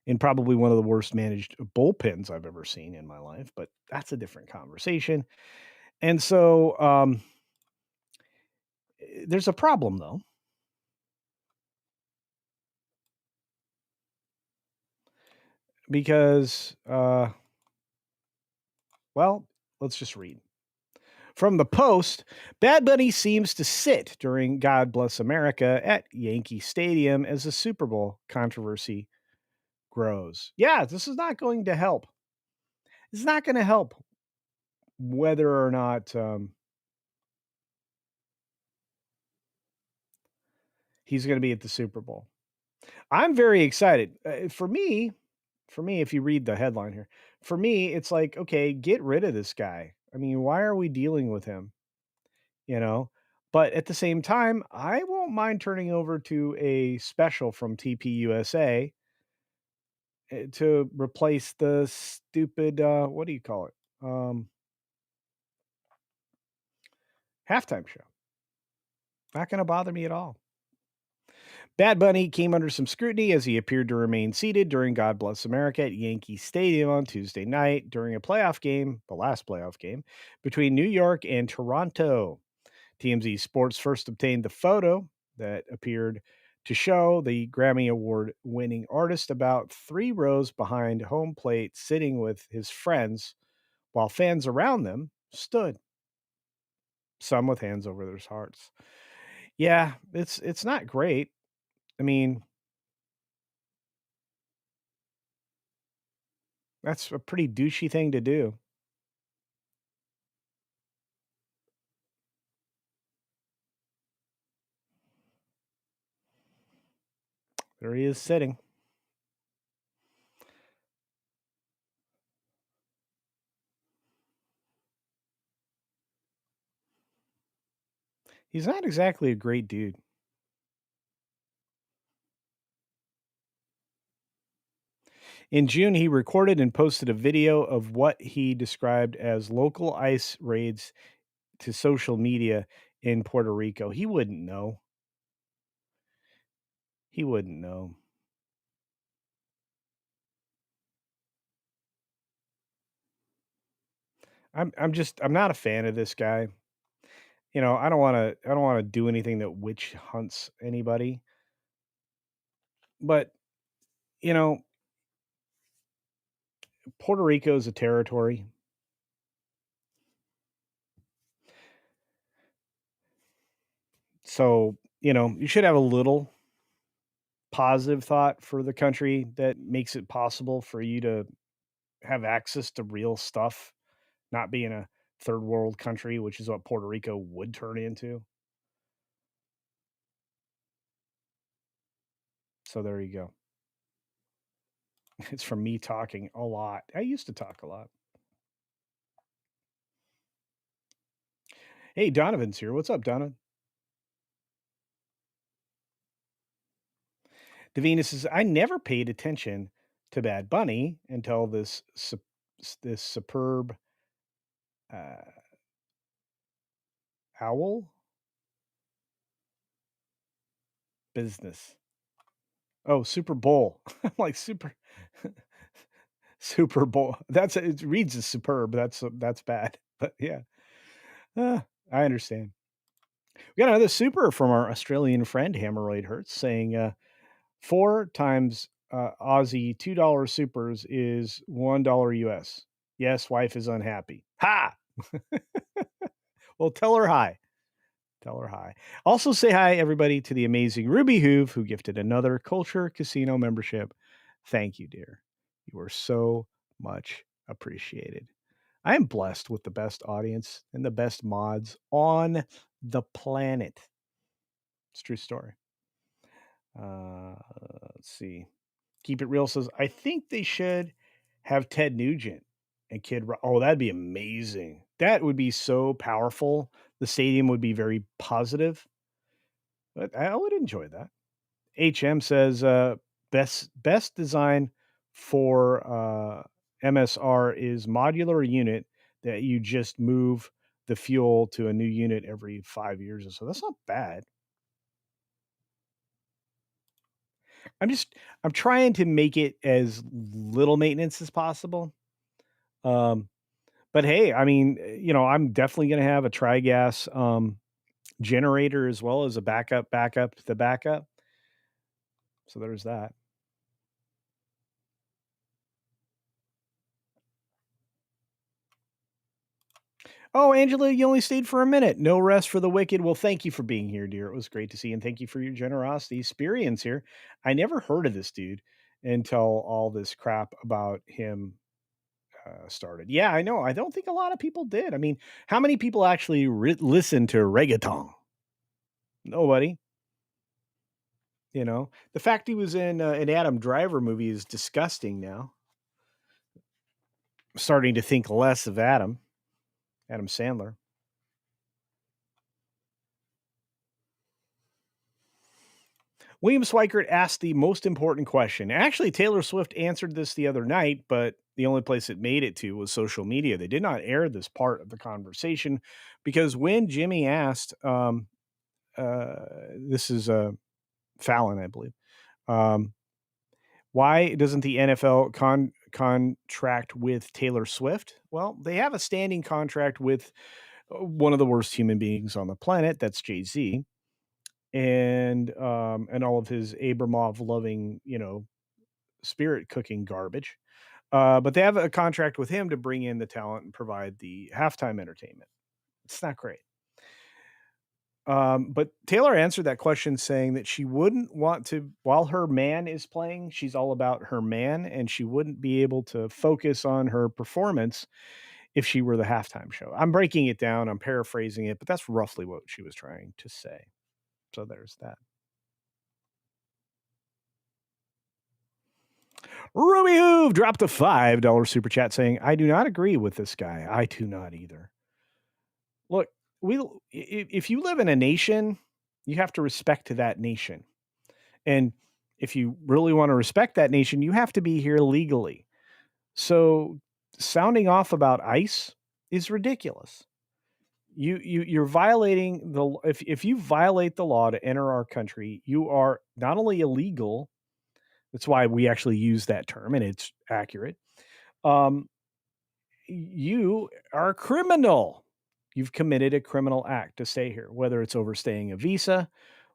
in probably one of the worst managed bullpens I've ever seen in my life, but that's a different conversation. And so there's a problem though. Because well, let's just read. From the Post, Bad Bunny seems to sit during God Bless America at Yankee Stadium as the Super Bowl controversy grows. Yeah, this is not going to help. It's not going to help whether or not he's going to be at the Super Bowl. I'm very excited. For me, if you read the headline here, for me, it's like, okay, get rid of this guy. I mean, why are we dealing with him? You know? But at the same time, I won't mind turning over to a special from TPUSA to replace the stupid, what do you call it? Halftime show. Not going to bother me at all. Bad Bunny came under some scrutiny as he appeared to remain seated during God Bless America at Yankee Stadium on Tuesday night during a playoff game, the last playoff game, between New York and Toronto. TMZ Sports first obtained the photo that appeared to show the Grammy Award winning artist about 3 rows behind home plate, sitting with his friends while fans around them stood, some with hands over their hearts. Yeah, it's not great. I mean, that's a pretty douchey thing to do. There he is sitting. He's not exactly a great dude. In June, he recorded and posted a video of what he described as local ICE raids to social media in Puerto Rico. He wouldn't know. He wouldn't know. I'm not a fan of this guy. You know, I don't want to do anything that witch hunts anybody. But, you know, Puerto Rico is a territory. So, you know, you should have a little positive thought for the country that makes it possible for you to have access to real stuff, not being a third world country, which is what Puerto Rico would turn into. So there you go. It's from me talking a lot. I used to talk a lot. Hey, Donovan's here. What's up, Donovan? Davina says, I never paid attention to Bad Bunny until this superb owl business. Oh, Super Bowl. I'm like super. Super Bowl. It reads as superb. That's bad. But yeah, I understand. We got another super from our Australian friend Hammeroid Hertz saying 4 times Aussie $2 supers is $1 US. Yes, wife is unhappy. Ha! Well, tell her hi. Tell her hi. Also, say hi, everybody, to the amazing Ruby Hoove, who gifted another Culture Casino membership. Thank you, dear. You are so much appreciated. I am blessed with the best audience and the best mods on the planet. It's a true story. Let's see. Keep It Real says, I think they should have Ted Nugent and Kid Rock. Oh, that'd be amazing. That would be so powerful. The stadium would be very positive. But I would enjoy that. HM says best design for MSR is modular unit that you just move the fuel to a new unit every 5 years or so. That's not bad. I'm trying to make it as little maintenance as possible. But hey, I mean, I'm definitely going to have a tri-gas generator as well as a backup to the backup. So there's that. Oh, Angela, you only stayed for a minute. No rest for the wicked. Well, thank you for being here, dear. It was great to see you, and thank you for your generosity. Experience here. I never heard of this dude until all this crap about him started. Yeah, I know. I don't think a lot of people did. I mean, how many people actually listen to reggaeton? Nobody. The fact he was in an Adam Driver movie is disgusting now. I'm starting to think less of Adam Sandler. William Swikert asked the most important question. Actually, Taylor Swift answered this the other night, but the only place it made it to was social media. They did not air this part of the conversation because when Jimmy asked, this is Fallon, I believe, why doesn't the NFL contract with Taylor Swift? Well, they have a standing contract with one of the worst human beings on the planet. That's Jay-Z. And all of his Abramov loving, spirit cooking garbage. But they have a contract with him to bring in the talent and provide the halftime entertainment. It's not great. But Taylor answered that question saying that she wouldn't want to, while her man is playing, she's all about her man, and she wouldn't be able to focus on her performance if she were the halftime show. I'm breaking it down. I'm paraphrasing it, but that's roughly what she was trying to say. So there's that. Ruby Hoove dropped a $5 super chat saying, I do not agree with this guy. I do not either. Look, if you live in a nation, you have to respect that nation. And if you really want to respect that nation, you have to be here legally. So sounding off about ICE is ridiculous. You're violating if you violate the law to enter our country, you are not only illegal. That's why we actually use that term, and it's accurate. You are a criminal. You've committed a criminal act to stay here, whether it's overstaying a visa,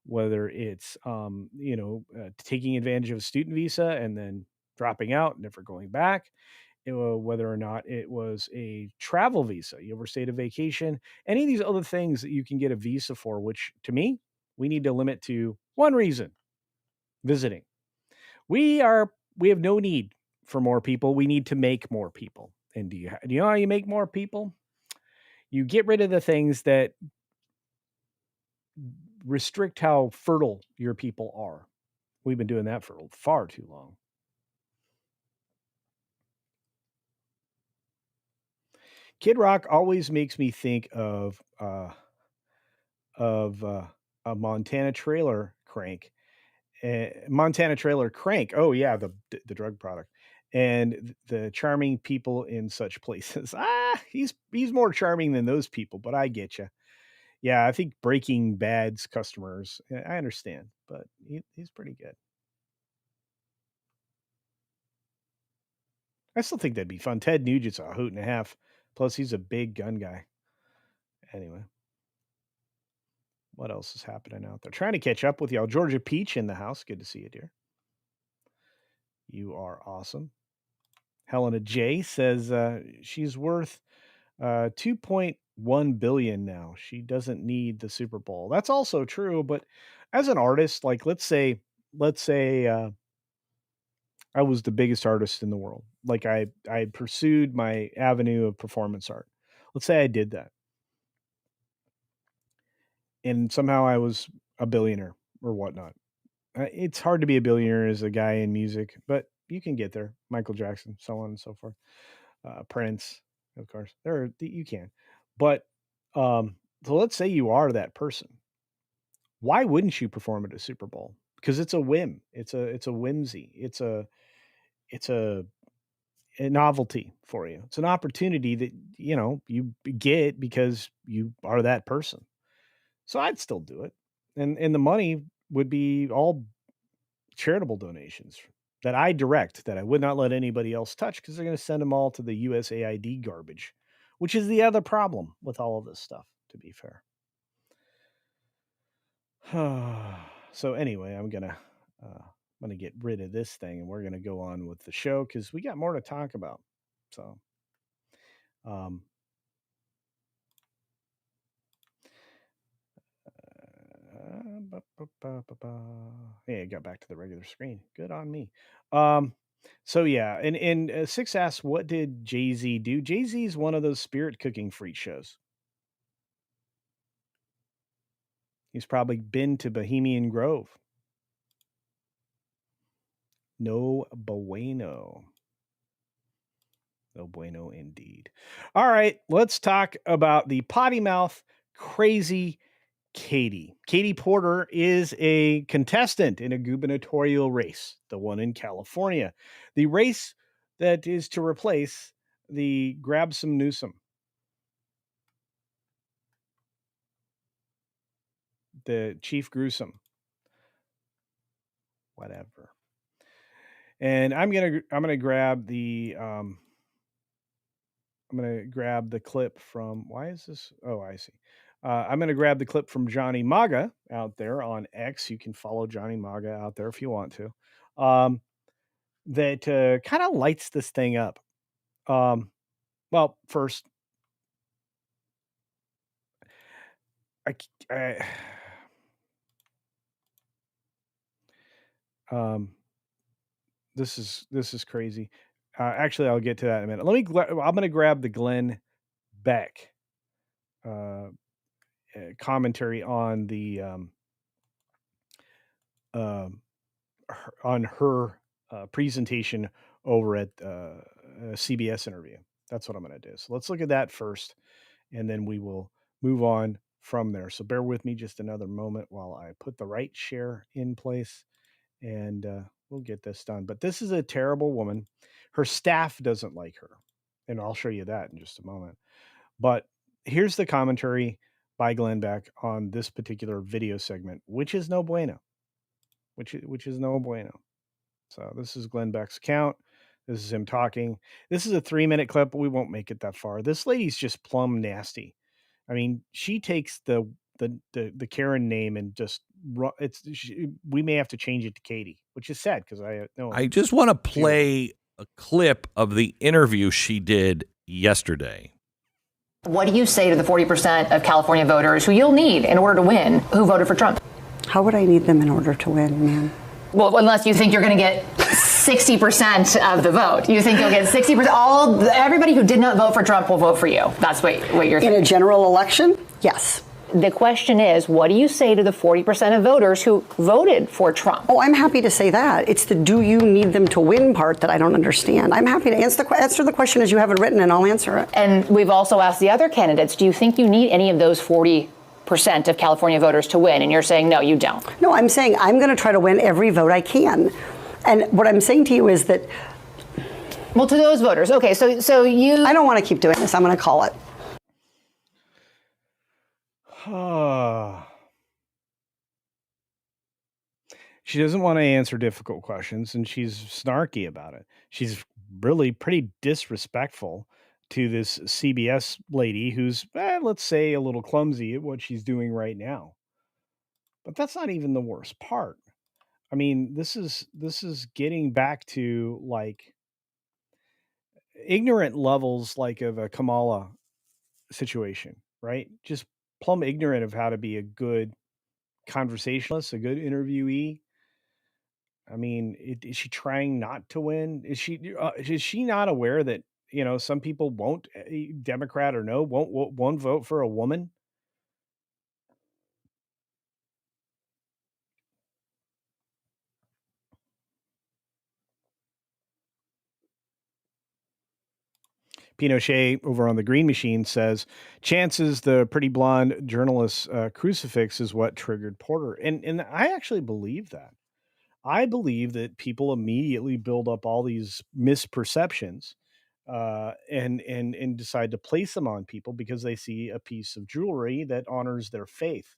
whether it's taking advantage of a student visa and then dropping out, never going back, whether or not it was a travel visa, you overstayed a vacation, any of these other things that you can get a visa for, which to me, we need to limit to one reason: visiting. We have no need for more people. We need to make more people. And do you know how you make more people? You get rid of the things that restrict how fertile your people are. We've been doing that for far too long. Kid Rock always makes me think of a Montana Trailer Crank. Montana Trailer Crank. Oh yeah, the drug product. And the charming people in such places. He's more charming than those people, but I get you. Yeah, I think Breaking Bad's customers, I understand, but he's pretty good. I still think that'd be fun. Ted Nugent's a hoot and a half. Plus, he's a big gun guy. Anyway, what else is happening out there? Trying to catch up with y'all. Georgia Peach in the house. Good to see you, dear. You are awesome. Helena J says she's worth $2.1 billion now. She doesn't need the Super Bowl. That's also true, but as an artist, like let's say I was the biggest artist in the world. Like I pursued my avenue of performance art. Let's say I did that. And somehow I was a billionaire or whatnot. It's hard to be a billionaire as a guy in music, but you can get there. Michael Jackson, so on and so forth. Prince, of course. You can. But so let's say you are that person. Why wouldn't you perform at a Super Bowl? Because it's a whim. It's a whimsy. It's a novelty for you. It's an opportunity that you get because you are that person. So I'd still do it. And the money would be all charitable donations that I direct, that I would not let anybody else touch because they're going to send them all to the USAID garbage, which is the other problem with all of this stuff, to be fair. So anyway, I'm going to get rid of this thing and we're going to go on with the show because we got more to talk about. So, yeah, I got back to the regular screen. Good on me. So yeah, and Six asks, what did Jay-Z do? Jay-Z is one of those spirit cooking freak shows. He's probably been to Bohemian Grove. No bueno. No bueno indeed. All right, let's talk about the potty mouth crazy Katie. Katie Porter is a contestant in a gubernatorial race, the one in California. The race that is to replace the Grabsome Newsom. The Chief Gruesome. Whatever. And I'm gonna grab the clip from, why is this? Oh, I see. I'm going to grab the clip from Johnny Maga out there on X. You can follow Johnny Maga out there if you want to. That kind of lights this thing up. Well, first, this is crazy. Actually, I'll get to that in a minute. I'm going to grab the Glenn Beck commentary on the on her presentation over at a CBS interview. That's what I'm going to do. So let's look at that first, and then we will move on from there. So bear with me just another moment while I put the right share in place, and we'll get this done. But this is a terrible woman. Her staff doesn't like her, and I'll show you that in just a moment. But here's the commentary by Glenn Beck on this particular video segment, which is no bueno. Which is no bueno. So this is Glenn Beck's account. This is him talking. This is a 3-minute clip, but we won't make it that far. This lady's just plumb nasty. I mean, she takes the Karen name and just we may have to change it to Katie, which is sad because I just want to play a clip of the interview she did yesterday. What do you say to the 40% of California voters who you'll need in order to win who voted for Trump? How would I need them in order to win, ma'am? Well, unless you think you're going to get 60% of the vote. You think you'll get 60%. Everybody who did not vote for Trump will vote for you. That's what you're saying. In a general election? Yes. The question is, what do you say to the 40% of voters who voted for Trump? Oh, I'm happy to say that. It's the do you need them to win part that I don't understand. I'm happy to answer the question as you have it written, and I'll answer it. And we've also asked the other candidates, do you think you need any of those 40% of California voters to win? And you're saying, no, you don't. No, I'm saying I'm going to try to win every vote I can. And what I'm saying to you is that... Well, to those voters, okay, so you... I don't want to keep doing this. I'm going to call it. She doesn't want to answer difficult questions, and she's snarky about it. She's really pretty disrespectful to this CBS lady who's, let's say, a little clumsy at what she's doing right now. But that's not even the worst part. I mean, this is getting back to like ignorant levels, like of a Kamala situation, right? Just plumb ignorant of how to be a good conversationalist, a good interviewee. I mean, is she trying not to win? Is she not aware that some people won't, Democrat or no, won't vote for a woman? Pinochet over on the Green Machine says, chances the pretty blonde journalist crucifix is what triggered Porter. And I actually believe that. I believe that people immediately build up all these misperceptions and decide to place them on people because they see a piece of jewelry that honors their faith.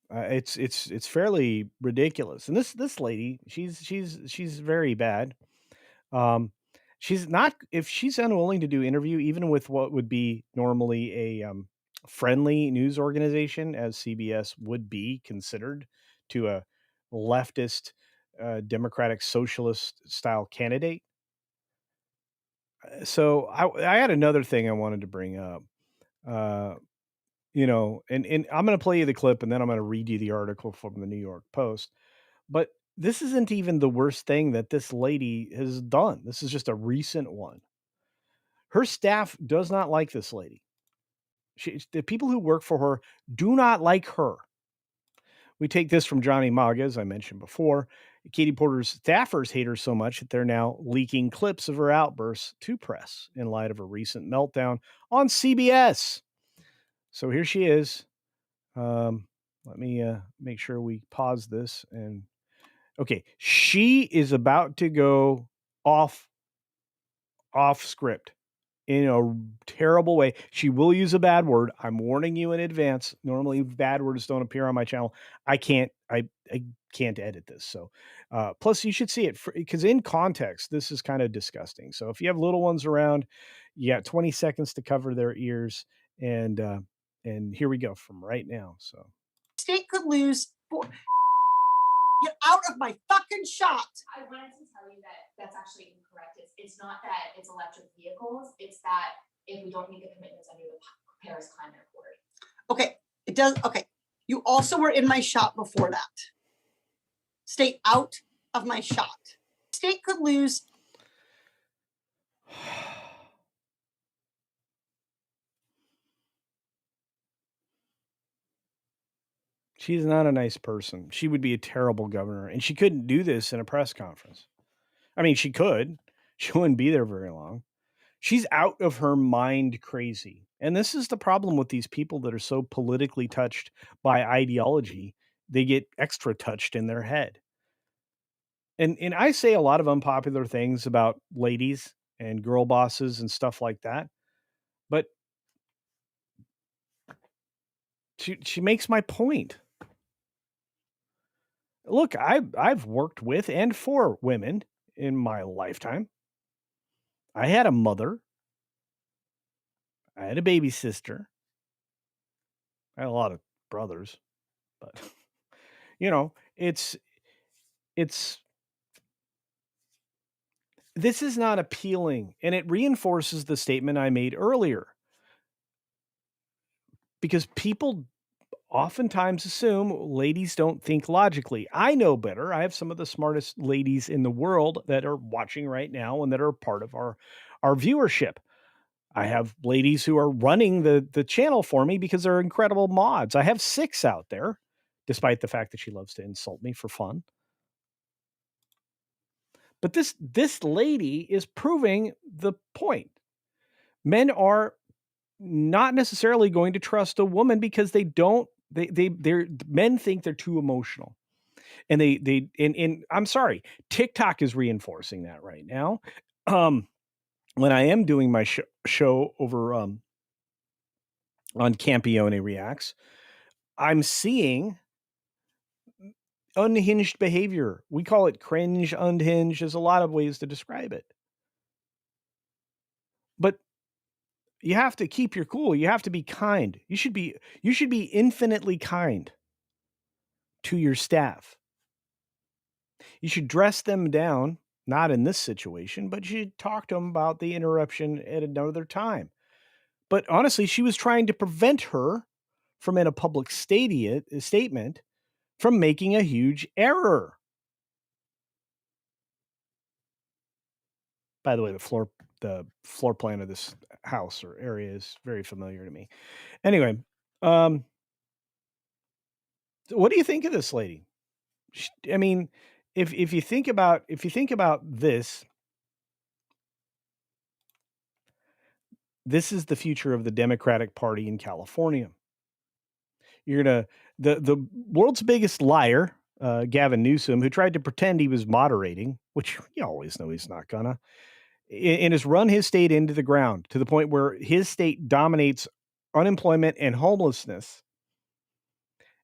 It's fairly ridiculous. And this lady, she's very bad. She's not, if she's unwilling to do interview, even with what would be normally a friendly news organization, as CBS would be considered to a leftist, democratic socialist style candidate. So I had another thing I wanted to bring up. And I'm going to play you the clip, and then I'm going to read you the article from the New York Post. But this isn't even the worst thing that this lady has done. This is just a recent one. Her staff does not like this lady. The people who work for her do not like her. We take this from Johnny Maga, as I mentioned before. Katie Porter's staffers hate her so much that they're now leaking clips of her outbursts to press in light of a recent meltdown on CBS. So here she is. Let me make sure we pause this. And okay, she is about to go off script in a terrible way. She will use a bad word. I'm warning you in advance. Normally bad words don't appear on my channel. I can't edit this. So plus you should see it because in context, this is kind of disgusting. So if you have little ones around, you got 20 seconds to cover their ears. And here we go from right now. So state could lose. Get out of my fucking shot. I wanted to tell you that that's actually incorrect. It's not that it's electric vehicles. It's that if we don't meet the commitments under the Paris Climate Accord. Okay, it does. Okay, you also were in my shot before that. Stay out of my shot. State could lose. She's not a nice person. She would be a terrible governor, and she couldn't do this in a press conference. I mean, she could. She wouldn't be there very long. She's out of her mind crazy. And this is the problem with these people that are so politically touched by ideology. They get extra touched in their head. And I say a lot of unpopular things about ladies and girl bosses and stuff like that. But she makes my point. Look, I've worked with and for women in my lifetime. I had a mother. I had a baby sister. I had a lot of brothers, but it's this is not appealing, and it reinforces the statement I made earlier. Because people oftentimes assume ladies don't think logically. I know better. I have some of the smartest ladies in the world that are watching right now and that are part of our viewership. I have ladies who are running the channel for me because they're incredible mods. I have 6 out there, despite the fact that she loves to insult me for fun. But this lady is proving the point. Men are not necessarily going to trust a woman because men think they're too emotional. And and I'm sorry, TikTok is reinforcing that right now. When I am doing my show over on Campione Reacts, I'm seeing unhinged behavior. We call it cringe, unhinged. There's a lot of ways to describe it. But you have to keep your cool. You have to be kind. You should be infinitely kind to your staff. You should dress them down, not in this situation, but you should talk to them about the interruption at another time. But honestly, she was trying to prevent her from in a public statement from making a huge error. By the way, the floor plan of this house or area is very familiar to me. Anyway, what do you think of this lady? I mean, if you think about this is the future of the Democratic Party in California. You're gonna the world's biggest liar, Gavin Newsom, who tried to pretend he was moderating, which you always know he's not gonna, and has run his state into the ground to the point where his state dominates unemployment and homelessness.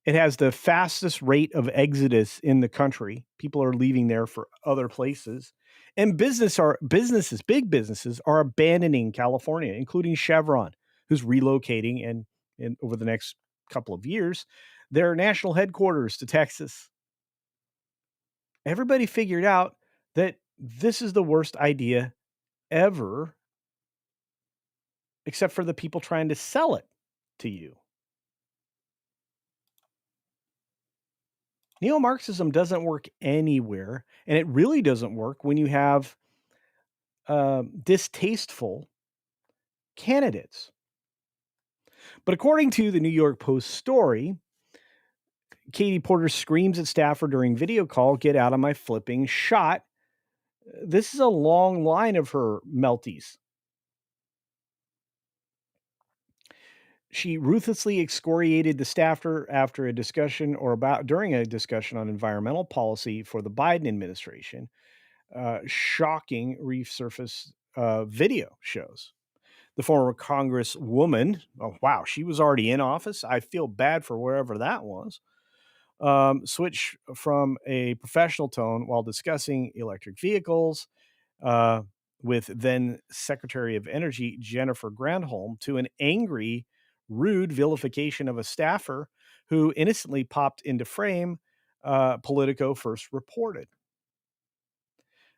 It has the fastest rate of exodus in the country. People are leaving there for other places. And big businesses are abandoning California, including Chevron, who's relocating and over the next couple of years, their national headquarters to Texas. Everybody figured out that this is the worst idea ever, except for the people trying to sell it to you. Neo-Marxism doesn't work anywhere, and it really doesn't work when you have distasteful candidates. But according to the New York Post story, Katie Porter screams at staffer during video call, "Get out of my flipping shot." This is a long line of her melties. She ruthlessly excoriated the staffer after a discussion during a discussion on environmental policy for the Biden administration. Shocking resurface video shows. The former congresswoman, oh wow, she was already in office. I feel bad for wherever that was. Switch from a professional tone while discussing electric vehicles with then Secretary of Energy Jennifer Granholm to an angry, rude vilification of a staffer who innocently popped into frame, Politico first reported.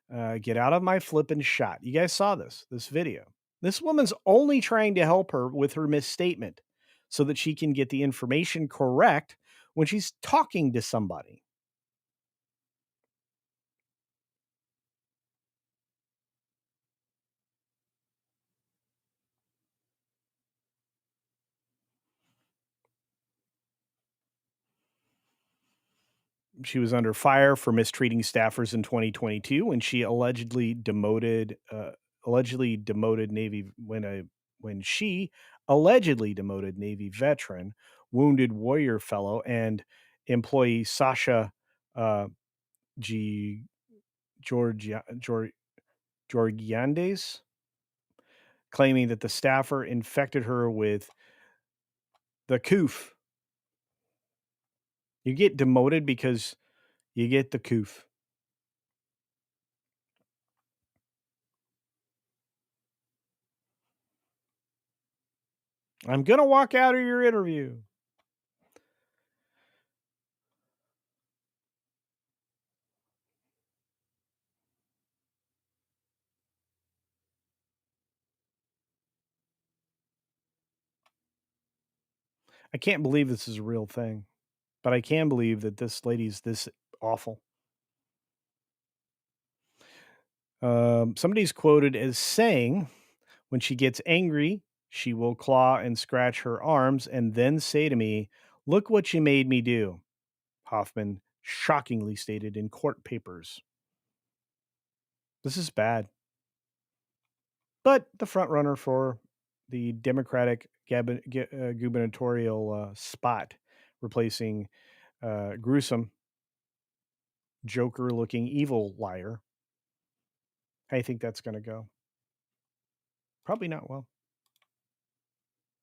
Get out of my flippin' shot. You guys saw this video. This woman's only trying to help her with her misstatement so that she can get the information correct when she's talking to somebody. She was under fire for mistreating staffers in 2022 when she allegedly demoted Navy veteran, wounded warrior fellow, and employee Sasha Georgiandes, claiming that the staffer infected her with the coof. You get demoted because you get the coof. I'm going to walk out of your interview. I can't believe this is a real thing, but I can believe that this lady's this awful. Somebody's quoted as saying, when she gets angry, she will claw and scratch her arms and then say to me, "Look what you made me do," Hoffman shockingly stated in court papers. This is bad. But the front runner for the Democratic gubernatorial spot, replacing gruesome, Joker-looking evil liar. How do you think that's going to go? Probably not well.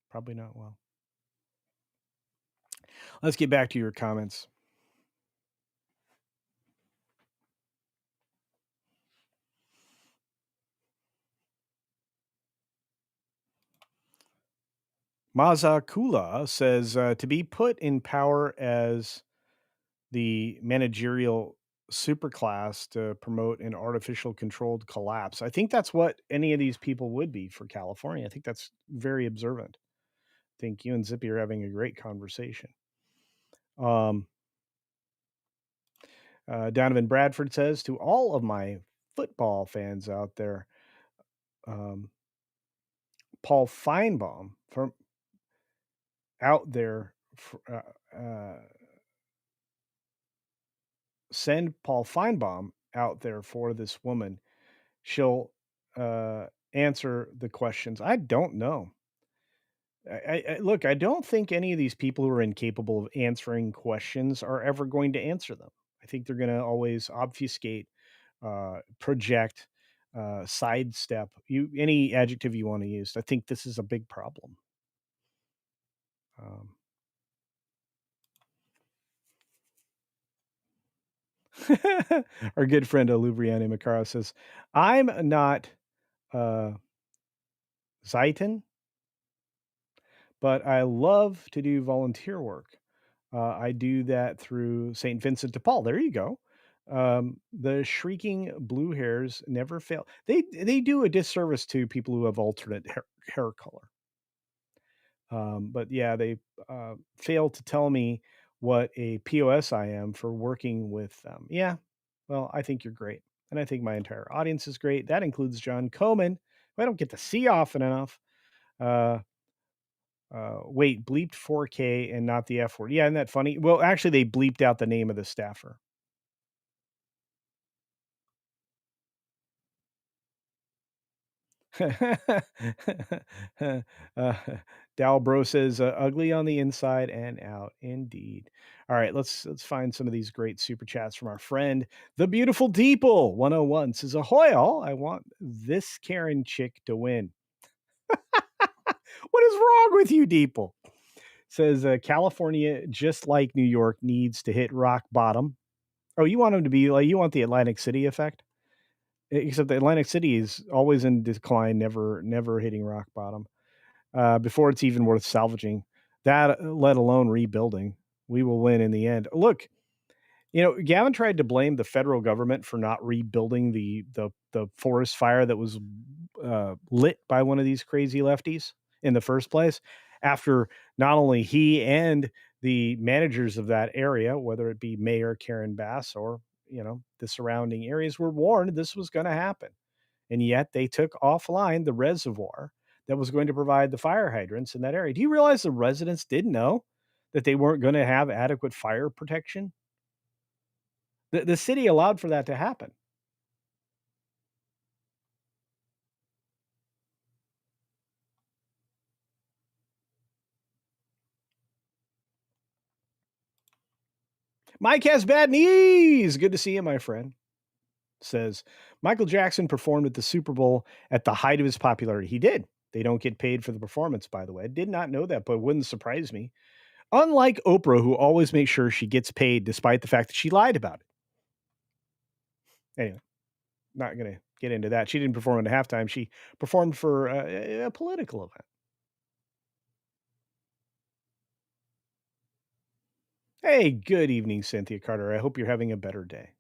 Probably not well. Let's get back to your comments. Mazakula says to be put in power as the managerial superclass to promote an artificial controlled collapse. I think that's what any of these people would be for California. I think that's very observant. I think you and Zippy are having a great conversation. Donovan Bradford says to all of my football fans out there, Paul Feinbaum from out there, send Paul Feinbaum out there for this woman. She'll answer the questions. I don't know. Look, I don't think any of these people who are incapable of answering questions are ever going to answer them. I think they're going to always obfuscate, project, sidestep. Any adjective you want to use. I think this is a big problem. Our good friend Lubriani Macaro says, "I'm not Zaitan, but I love to do volunteer work. I do that through St. Vincent de Paul." There you go. The shrieking blue hairs never fail. They do a disservice to people who have alternate hair color. But yeah, they fail to tell me what a POS I am for working with them. Yeah, well, I think you're great. And I think my entire audience is great. That includes John Coman, who I don't get to see often enough. Wait, bleeped 4K and not the F word. Yeah, isn't that funny? Well, actually, they bleeped out the name of the staffer. Dalbro says ugly on the inside and out. Indeed. All right, let's find some of these great super chats from our friend, the beautiful Deeple 101 says, ahoy all, I want this Karen chick to win. What is wrong with you, Deeple? Says California, just like New York, needs to hit rock bottom. Oh, you want them to be like, you want the Atlantic City effect? Except the Atlantic City is always in decline, never hitting rock bottom. Before it's even worth salvaging. That, let alone rebuilding. We will win in the end. Look, Gavin tried to blame the federal government for not rebuilding the forest fire that was lit by one of these crazy lefties in the first place, after not only he and the managers of that area, whether it be Mayor Karen Bass or the surrounding areas, were warned this was going to happen. And yet they took offline the reservoir that was going to provide the fire hydrants in that area. Do you realize the residents didn't know that they weren't going to have adequate fire protection? The city allowed for that to happen. Mike has bad knees. Good to see you, my friend. Says Michael Jackson performed at the Super Bowl at the height of his popularity. He did. They don't get paid for the performance, by the way. I did not know that, but it wouldn't surprise me. Unlike Oprah, who always makes sure she gets paid despite the fact that she lied about it. Anyway, not going to get into that. She didn't perform at halftime. She performed for a political event. Hey, good evening, Cynthia Carter. I hope you're having a better day.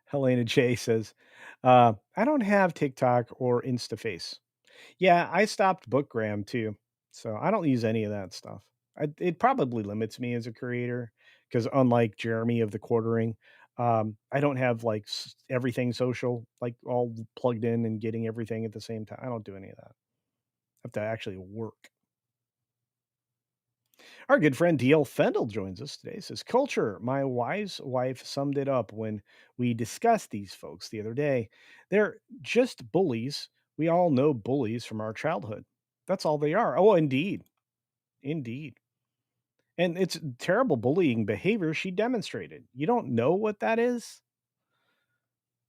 Helena J says, I don't have TikTok or InstaFace. Yeah, I stopped Bookgram too. So I don't use any of that stuff. It probably limits me as a creator because unlike Jeremy of the Quartering, I don't have like everything social, like all plugged in and getting everything at the same time. I don't do any of that. I have to actually work. Our good friend DL Fendel joins us today. Says, Culture, my wise wife summed it up when we discussed these folks the other day. They're just bullies. We all know bullies from our childhood. That's all they are. Oh, indeed. Indeed. And it's terrible bullying behavior she demonstrated. You don't know what that is?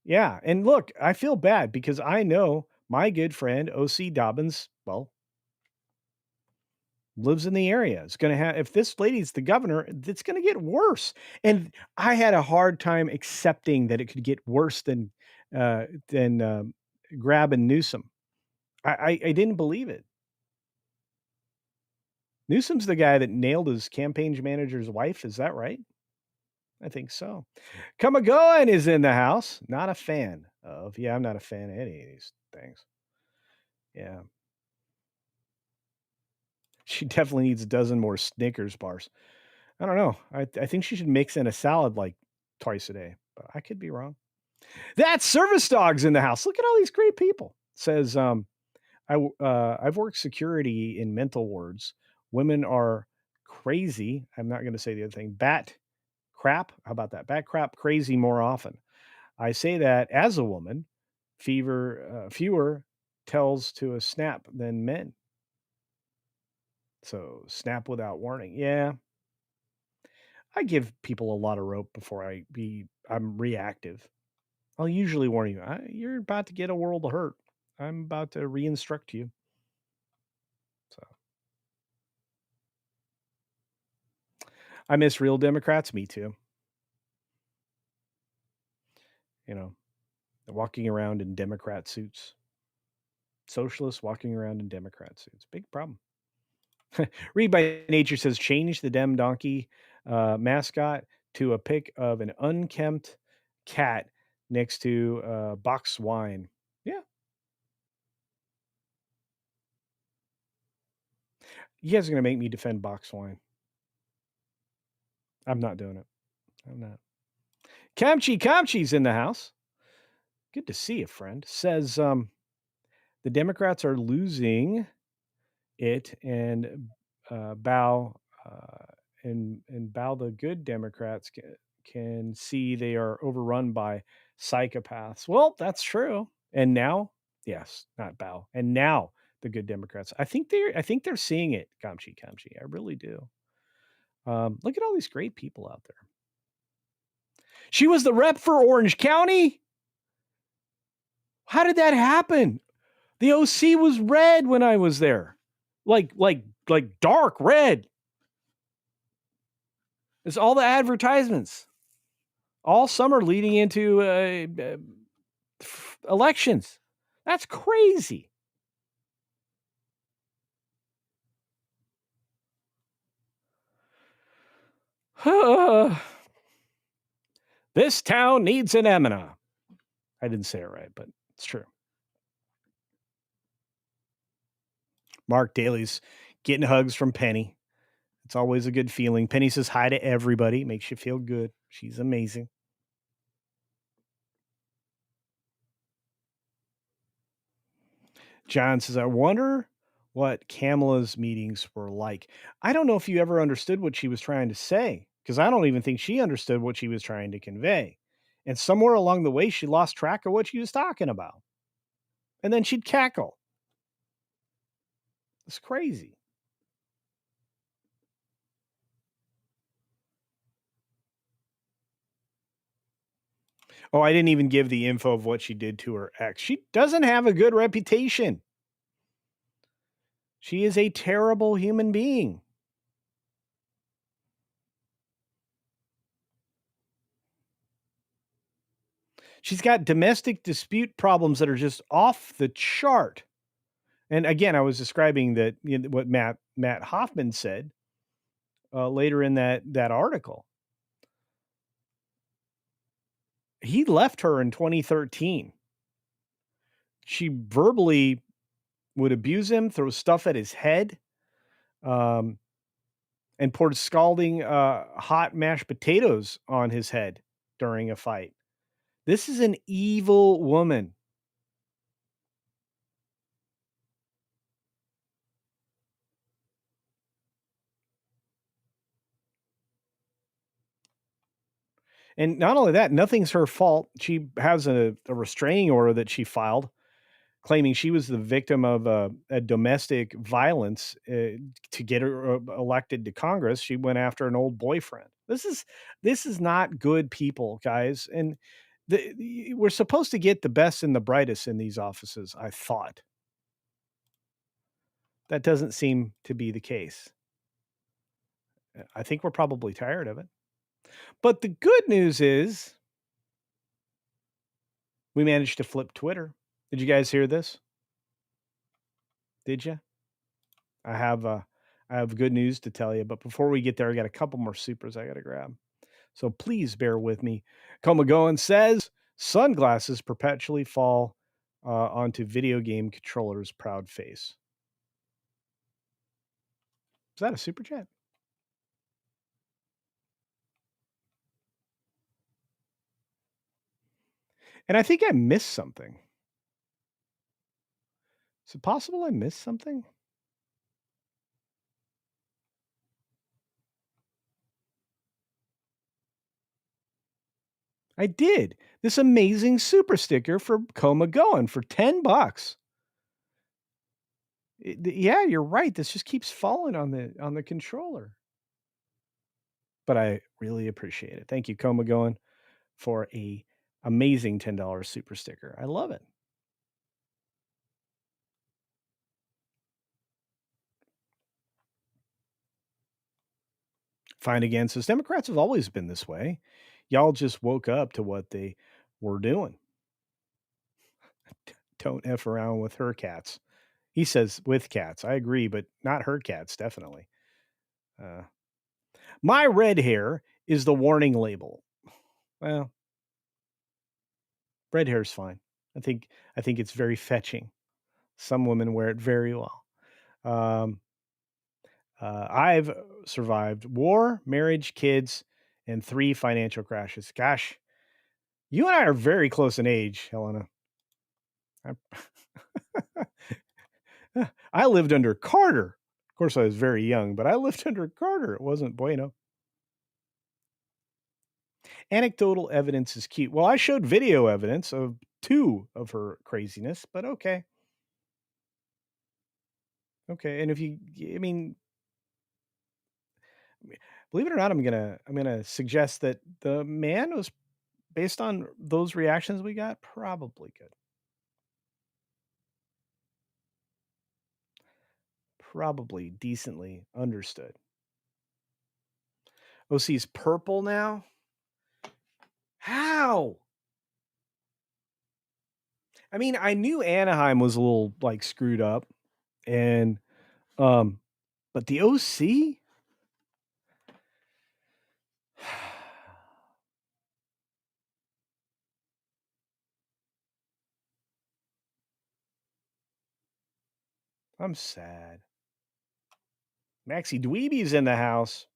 Yeah. And look, I feel bad because I know my good friend, O.C. Dobbins, well, lives in the area. It's going to have, if this lady's the governor, it's going to get worse. And I had a hard time accepting that it could get worse than Grab and Newsom. I didn't believe it. Newsom's the guy that nailed his campaign manager's wife. Is that right? I think so. Kamagoan is in the house. Not a fan of. Yeah, I'm not a fan of any of these things. Yeah. She definitely needs a dozen more Snickers bars. I don't know. I think she should mix in a salad like twice a day, but I could be wrong. That service dog's in the house. Look at all these great people. Says, I've worked security in mental wards. Women are crazy. I'm not going to say the other thing. Bat crap. How about that? Bat crap crazy more often. I say that as a woman, fewer tells to a snap than men. So snap without warning. Yeah. I give people a lot of rope before I'm reactive. I'll usually warn you, you're about to get a world of hurt. I'm about to re-instruct you. So I miss real Democrats. Me too. You know, walking around in Democrat suits. Socialists walking around in Democrat suits. Big problem. Read by Nature says, change the Dem Donkey mascot to a pic of an unkempt cat next to box wine. Yeah. You guys are going to make me defend box wine. I'm not doing it. I'm not. Kamchi's in the house. Good to see you, friend. Says the Democrats are losing it and bow the good Democrats can see they are overrun by psychopaths. Well, that's true. And now, yes, not bow. And now the good Democrats. I think they're seeing it, Kamchi. I really do. Look at all these great people out there. She was the rep for Orange County. How did that happen? The OC was red when I was there. Like dark red. It's all the advertisements. All summer leading into elections. That's crazy. This town needs an Emina. I didn't say it right, but it's true. Mark Daly's getting hugs from Penny. It's always a good feeling. Penny says hi to everybody. Makes you feel good. She's amazing. John says, I wonder what Kamala's meetings were like. I don't know if you ever understood what she was trying to say, because I don't even think she understood what she was trying to convey. And somewhere along the way, she lost track of what she was talking about. And then she'd cackle. It's crazy. Oh, I didn't even give the info of what she did to her ex. She doesn't have a good reputation. She is a terrible human being. She's got domestic dispute problems that are just off the chart. And again, I was describing that what Matt Hoffman said later in that article. He left her in 2013. She verbally would abuse him, throw stuff at his head, and poured scalding hot mashed potatoes on his head during a fight. This is an evil woman. And not only that, nothing's her fault. She has a restraining order that she filed claiming she was the victim of a domestic violence to get her elected to Congress. She went after an old boyfriend. This is not good people, guys. And we're supposed to get the best and the brightest in these offices, I thought. That doesn't seem to be the case. I think we're probably tired of it. But the good news is we managed to flip Twitter. Did you guys hear this? Did you? I have good news to tell you, but before we get there, I got a couple more supers I got to grab. So please bear with me. Komagoan says sunglasses perpetually fall onto video game controller's proud face. Is that a super chat? And I think I missed something. Is it possible I missed something? I did. This amazing super sticker for Komagoan for $10. Yeah, you're right. This just keeps falling on the controller. But I really appreciate it. Thank you, Komagoan, for a amazing $10 super sticker. I love it. Fine Again says Democrats have always been this way. Y'all just woke up to what they were doing. Don't F around with her cats. He says with cats. I agree, but not her cats, definitely. My red hair is the warning label. Well, red hair's fine. I think it's very fetching. Some women wear it very well. I've survived war, marriage, kids, and 3 financial crashes. Gosh, you and I are very close in age, Helena. I lived under Carter. Of course, I was very young, but I lived under Carter. It wasn't bueno. Anecdotal evidence is cute. Well, I showed video evidence of 2 of her craziness, but okay. Okay, and if you, I mean, believe it or not, I'm gonna suggest that the man was, based on those reactions we got, probably good. Probably decently understood. OC's purple now? How? I mean, I knew Anaheim was a little like screwed up, and but the OC? I'm sad. Maxie Dweeby's in the house.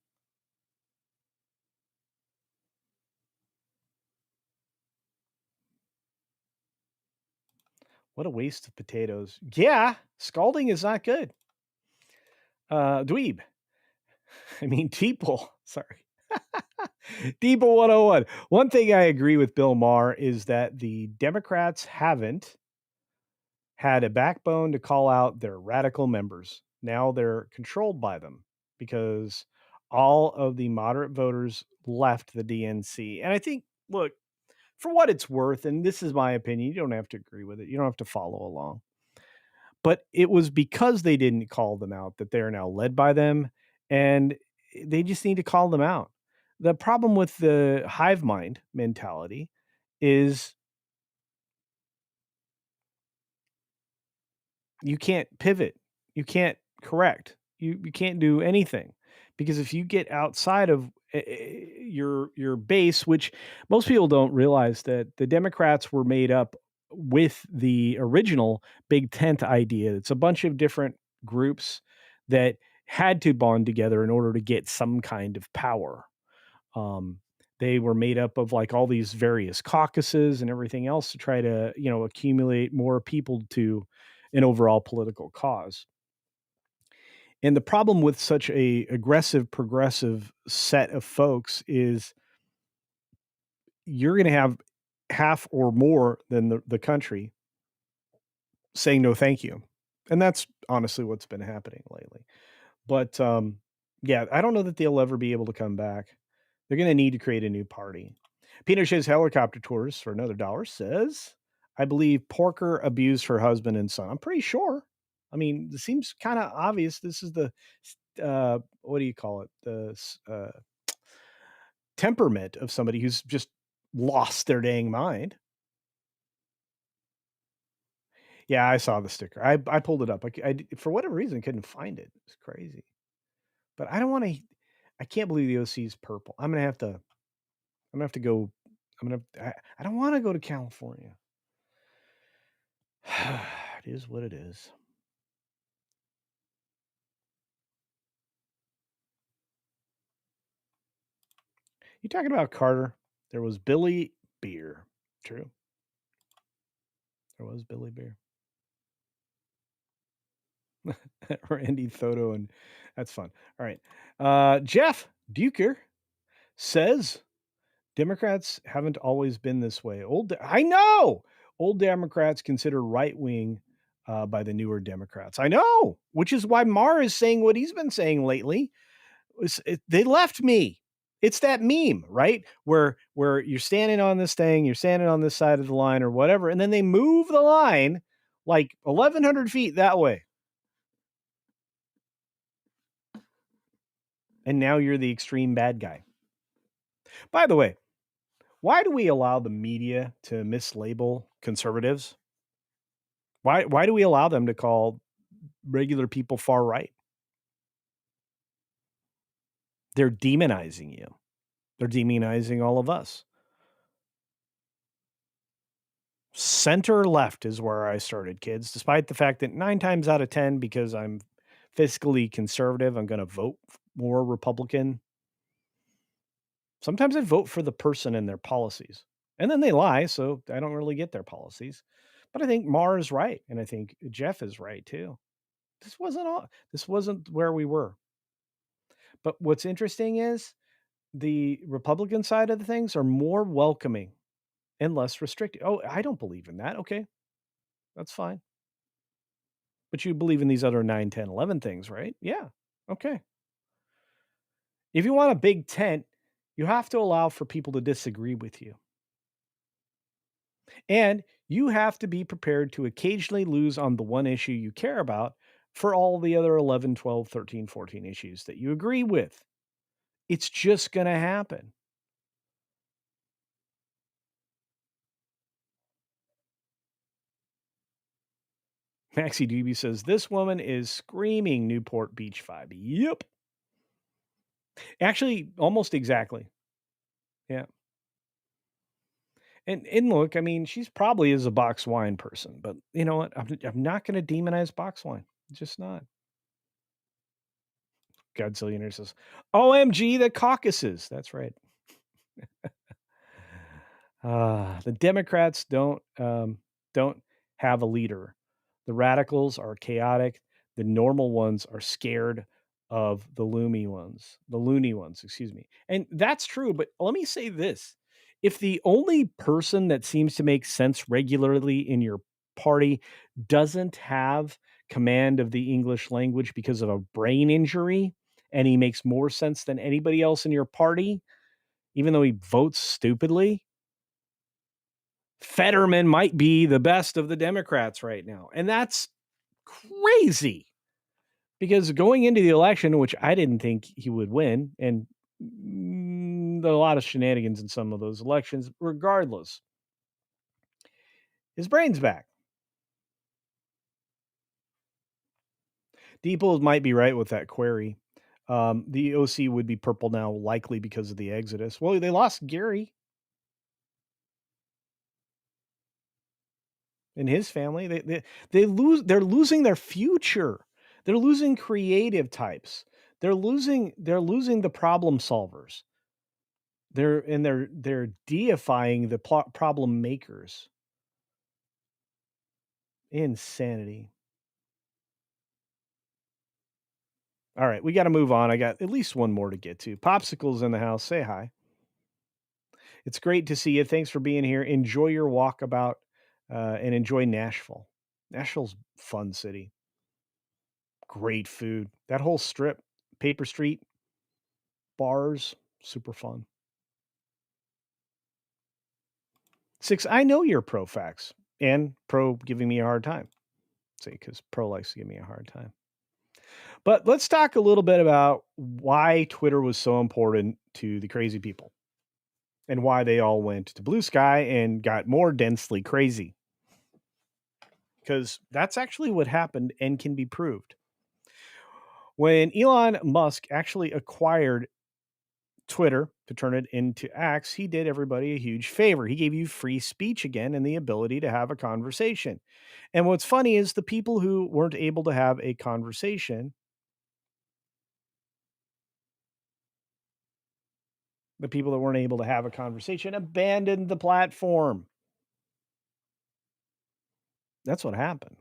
What a waste of potatoes. Yeah, scalding is not good. Dweeb. I mean, Teeple. Sorry. Teeple 101. One thing I agree with Bill Maher is that the Democrats haven't had a backbone to call out their radical members. Now they're controlled by them because all of the moderate voters left the DNC. And I think, look, for what it's worth, and this is my opinion, you don't have to agree with it. You don't have to follow along. But it was because they didn't call them out that they're now led by them, and they just need to call them out. The problem with the hive mind mentality is you can't pivot. You can't correct. You can't do anything, because if you get outside of your base, which most people don't realize, that the Democrats were made up with the original Big Tent idea. It's a bunch of different groups that had to bond together in order to get some kind of power. They were made up of like all these various caucuses and everything else to try to, accumulate more people to an overall political cause. And the problem with such a aggressive, progressive set of folks is you're going to have half or more than the country saying no thank you. And that's honestly what's been happening lately. But yeah, I don't know that they'll ever be able to come back. They're going to need to create a new party. Pinochet's helicopter tours for another $1 says, I believe Porker abused her husband and son. I'm pretty sure. I mean, it seems kind of obvious. This is the what do you call it? The temperament of somebody who's just lost their dang mind. Yeah, I saw the sticker. I pulled it up. For whatever reason, couldn't find it. It's crazy. But I don't want to. I can't believe the OC is purple. I'm gonna have to go. I don't want to go to California. It is what it is. You talking about Carter? There was Billy Beer. True. There was Billy Beer. Randy Thoto, and that's fun. All right. Jeff Duker says Democrats haven't always been this way. I know old Democrats consider right wing by the newer Democrats. I know, which is why Maher is saying what he's been saying lately. They left me. It's that meme, right? Where you're standing on this thing, you're standing on this side of the line or whatever, and then they move the line like 1,100 feet that way. And now you're the extreme bad guy. By the way, why do we allow the media to mislabel conservatives? Why do we allow them to call regular people far right? They're demonizing you. They're demonizing all of us. Center left is where I started, kids, despite the fact that 9 times out of 10, because I'm fiscally conservative, I'm going to vote more Republican. Sometimes I vote for the person and their policies. And then they lie, so I don't really get their policies. But I think Maher is right, and I think Jeff is right too. This wasn't where we were. But what's interesting is the Republican side of the things are more welcoming and less restrictive. Oh, I don't believe in that. Okay. That's fine. But you believe in these other 9, 10, 11 things, right? Yeah. Okay. If you want a big tent, you have to allow for people to disagree with you. And you have to be prepared to occasionally lose on the one issue you care about for all the other 11, 12, 13, 14 issues that you agree with. It's just going to happen. Maxie DB says, this woman is screaming Newport Beach vibe. Yep. Actually, almost exactly. Yeah. And look, I mean, she's probably is a box wine person, but you know what? I'm not going to demonize box wine. Just not. Godzillionaire says, OMG, the caucuses. That's right. The Democrats don't have a leader. The radicals are chaotic. The normal ones are scared of the loony ones, excuse me. And that's true. But let me say this. If the only person that seems to make sense regularly in your party doesn't have command of the English language because of a brain injury, and he makes more sense than anybody else in your party, even though he votes stupidly, Fetterman might be the best of the Democrats right now. And that's crazy. Because going into the election, which I didn't think he would win, and a lot of shenanigans in some of those elections, regardless, his brain's back. Deeple might be right with that query. The OC would be purple now, likely because of the exodus. Well, they lost Gary and his family. They're losing their future. They're losing creative types. They're losing the problem solvers. They're deifying the problem makers. Insanity. All right, we got to move on. I got at least one more to get to. Popsicles in the house. Say hi. It's great to see you. Thanks for being here. Enjoy your walkabout and enjoy Nashville. Nashville's a fun city. Great food. That whole strip, Paper Street, bars, super fun. 6, I know you're pro facts and pro giving me a hard time. See, because pro likes to give me a hard time. But let's talk a little bit about why Twitter was so important to the crazy people and why they all went to Blue Sky and got more densely crazy. Because that's actually what happened and can be proved. When Elon Musk actually acquired Twitter to turn it into X, he did everybody a huge favor. He gave you free speech again and the ability to have a conversation. And what's funny is the people who weren't able to have a conversation, abandoned the platform. That's what happened.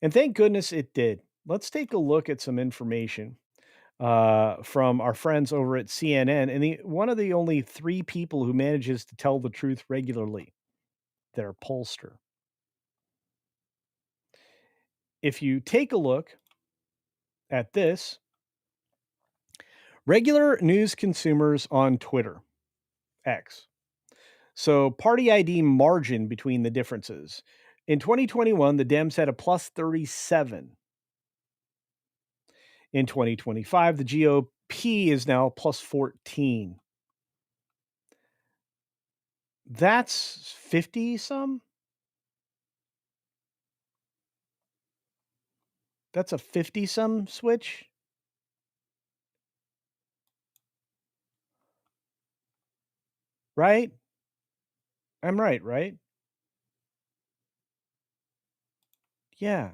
And thank goodness it did. Let's take a look at some information from our friends over at CNN. And one of the only 3 people who manages to tell the truth regularly, their pollster. If you take a look at this, regular news consumers on Twitter, X. So party ID margin between the differences. In 2021, the Dems had a plus 37. In 2025, the GOP is now plus 14. That's 50 some. That's a 50 some switch. Right? I'm right, right? Yeah.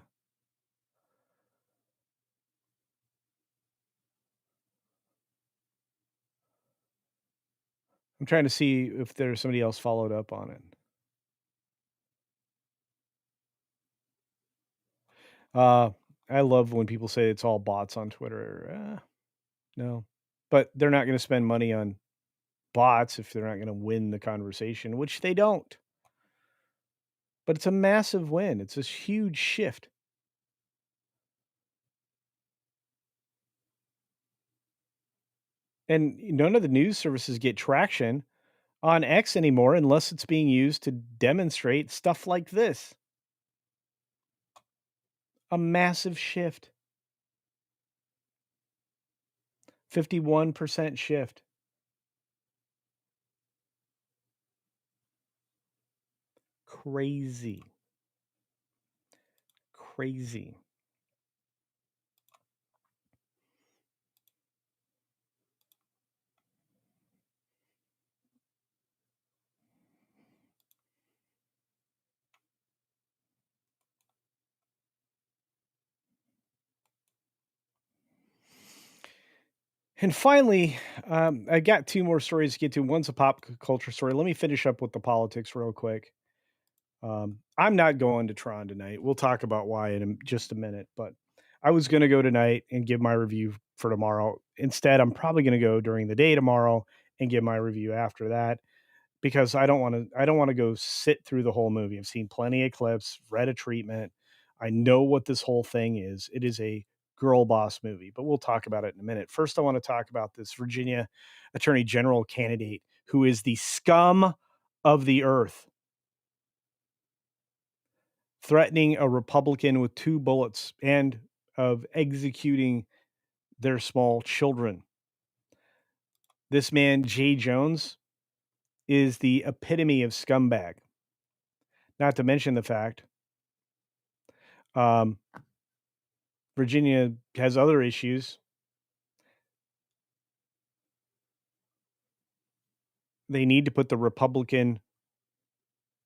I'm trying to see if there's somebody else followed up on it. I love when people say it's all bots on Twitter. No, but they're not going to spend money on bots if they're not going to win the conversation, which they don't. But it's a massive win. It's this huge shift. And none of the news services get traction on X anymore unless it's being used to demonstrate stuff like this. A massive shift. 51% shift. Crazy. Crazy. And finally, I got 2 more stories to get to. One's a pop culture story. Let me finish up with the politics real quick. I'm not going to Tron tonight. We'll talk about why in just a minute. But I was going to go tonight and give my review for tomorrow. Instead, I'm probably going to go during the day tomorrow and give my review after that because I don't want to go sit through the whole movie. I've seen plenty of clips, read a treatment. I know what this whole thing is. It is a girl boss movie, but we'll talk about it in a minute. First, I want to talk about this Virginia Attorney General candidate who is the scum of the earth, threatening a Republican with 2 bullets and of executing their small children. This man, Jay Jones, is the epitome of scumbag. Not to mention the fact Virginia has other issues. They need to put the Republican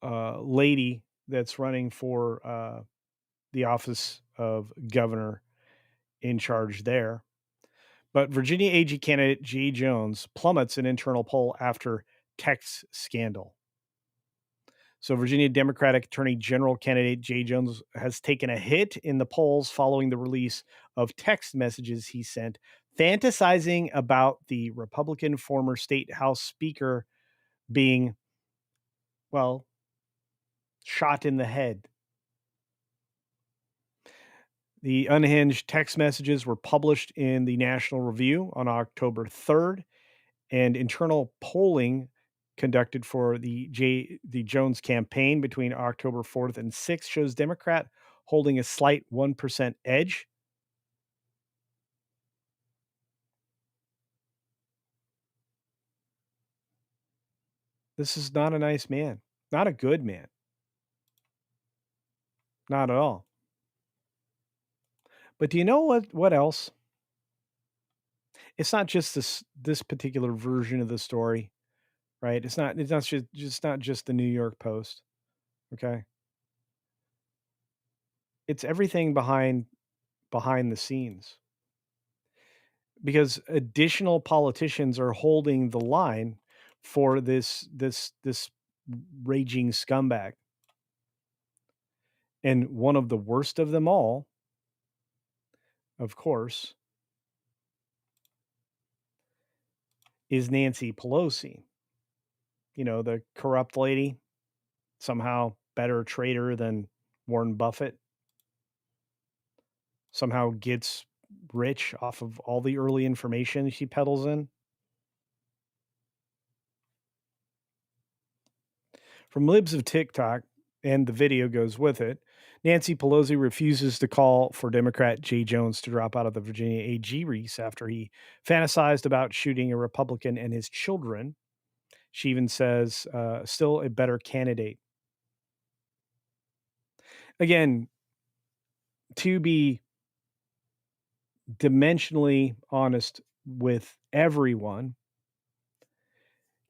lady that's running for the office of governor in charge there. But Virginia AG candidate Jay Jones plummets an internal poll after text scandal. So Virginia Democratic Attorney General candidate Jay Jones has taken a hit in the polls following the release of text messages he sent fantasizing about the Republican former state House Speaker being, well, shot in the head. The unhinged text messages were published in the National Review on October 3rd, and internal polling conducted for the Jones campaign between October 4th and 6th shows Democrat holding a slight 1% edge. This is not a nice man, not a good man. Not at all. But do you know what else? It's not just this particular version of the story, right? It's not just the New York Post, okay? It's everything behind the scenes. Because additional politicians are holding the line for this raging scumbag. And one of the worst of them all, of course, is Nancy Pelosi. You know, the corrupt lady, somehow better trader than Warren Buffett, somehow gets rich off of all the early information she peddles in. From Libs of TikTok, and the video goes with it, Nancy Pelosi refuses to call for Democrat Jay Jones to drop out of the Virginia AG race after he fantasized about shooting a Republican and his children. She even says, still a better candidate. Again, to be dimensionally honest with everyone,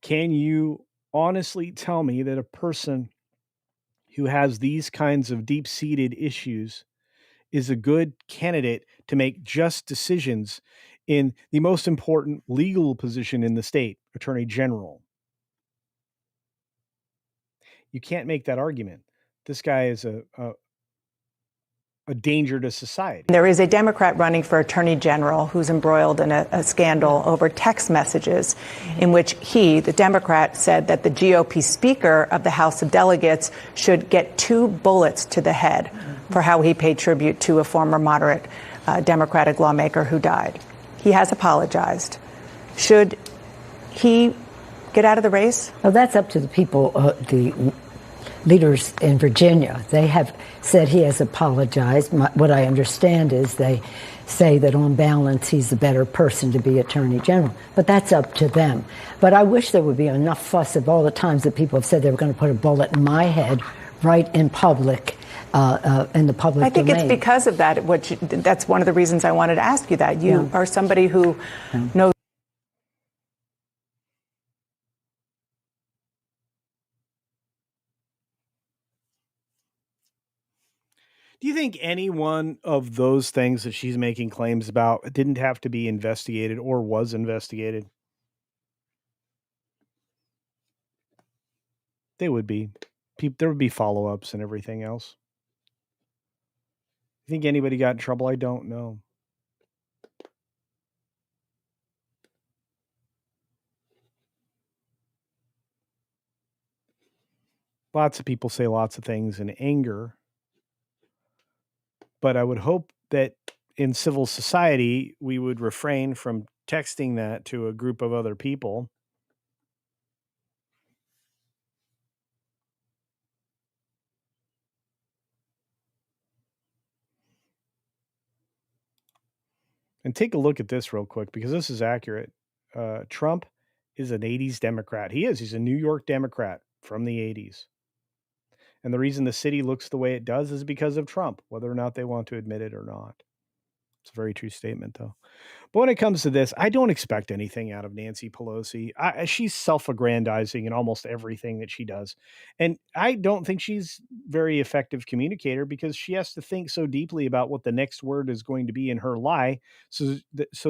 can you honestly tell me that a person who has these kinds of deep-seated issues is a good candidate to make just decisions in the most important legal position in the state, Attorney General? You can't make that argument. This guy is a danger to society. There is a Democrat running for Attorney General who's embroiled in a scandal over text messages in which he, the Democrat, said that the GOP Speaker of the House of Delegates should get 2 bullets to the head for how he paid tribute to a former moderate Democratic lawmaker who died. He has apologized. Should he get out of the race? Well, that's up to the people, the leaders in Virginia. They have said he has apologized. What I understand is they say that on balance he's the better person to be Attorney General. But that's up to them. But I wish there would be enough fuss of all the times that people have said they were going to put a bullet in my head right in public, in the public I think domain. it's because of that. That's one of the reasons I wanted to ask you that. You are somebody who knows. Do you think any one of those things that she's making claims about didn't have to be investigated or was investigated? They would be. There would be follow-ups and everything else. You think anybody got in trouble? I don't know. Lots of people say lots of things in anger. But I would hope that in civil society, we would refrain from texting that to a group of other people. And take a look at this real quick, because this is accurate. Trump is an 80s Democrat. He's a New York Democrat from the 80s. And the reason the city looks the way it does is because of Trump, whether or not they want to admit it or not. It's a very true statement, though. But when it comes to this, I don't expect anything out of Nancy Pelosi. She's self-aggrandizing in almost everything that she does. And I don't think she's very effective communicator, because she has to think so deeply about what the next word is going to be in her lie so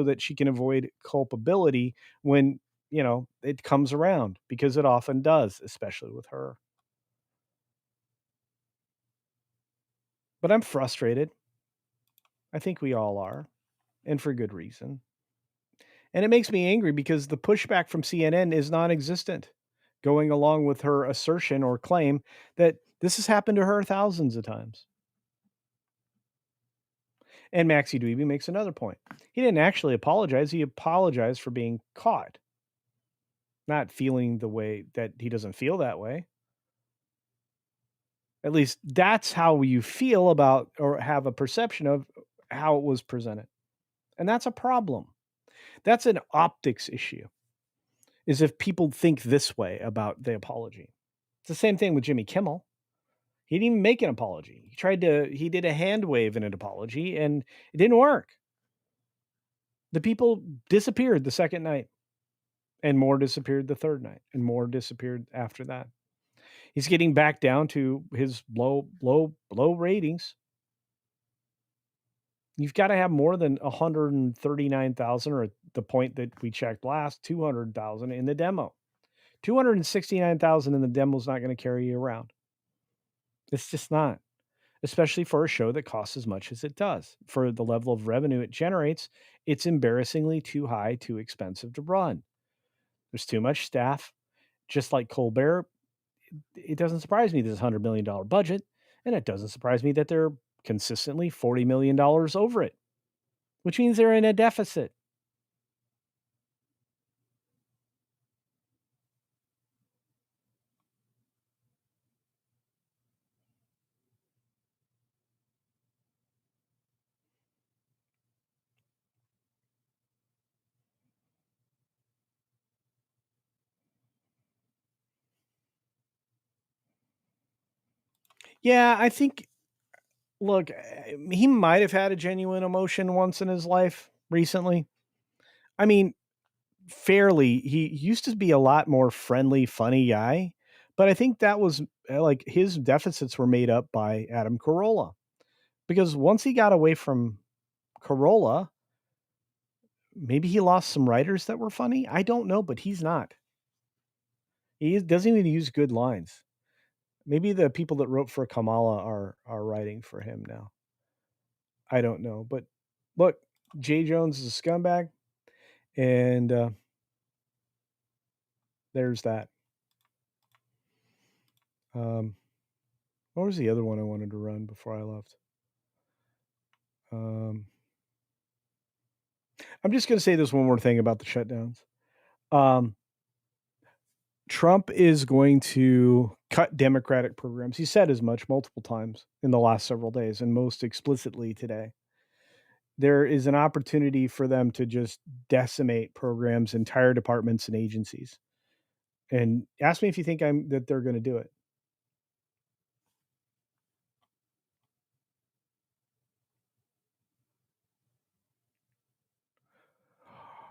that she can avoid culpability when, it comes around, because it often does, especially with her. But I'm frustrated. I think we all are, and for good reason. And it makes me angry because the pushback from CNN is non-existent, going along with her assertion or claim that this has happened to her thousands of times. And Maxie Dweeby makes another point. He didn't actually apologize. He apologized for being caught, not feeling the way that he doesn't feel that way. At least that's how you feel about or have a perception of how it was presented. And that's a problem. That's an optics issue. Is if people think this way about the apology. It's the same thing with Jimmy Kimmel. He didn't even make an apology. He did a hand wave in an apology and it didn't work. The people disappeared the second night and more disappeared the third night and more disappeared after that. He's getting back down to his low ratings. You've got to have more than 139,000 or at the point that we checked last, 200,000 in the demo. 269,000 in the demo is not going to carry you around. It's just not, especially for a show that costs as much as it does. For the level of revenue it generates, it's embarrassingly too high, too expensive to run. There's too much staff. Just like Colbert, it doesn't surprise me there's a $100 million budget, and it doesn't surprise me that they're consistently $40 million over it, which means they're in a deficit. Yeah, I think, look, he might have had a genuine emotion once in his life recently. I mean, he used to be a lot more friendly, funny guy, but I think that was like his deficits were made up by Adam Carolla. Because once he got away from Carolla, maybe he lost some writers that were funny. I don't know, but he's not. Doesn't even use good lines. Maybe the people that wrote for Kamala are writing for him now. I don't know, but look, Jay Jones is a scumbag, and there's that. What was the other one I wanted to run before I left? I'm just going to say this one more thing about the shutdowns. Trump is going to cut Democratic programs. He said as much multiple times in the last several days, and most explicitly today. There is an opportunity for them to just decimate programs, entire departments, and agencies. And ask me if you think that they're going to do it.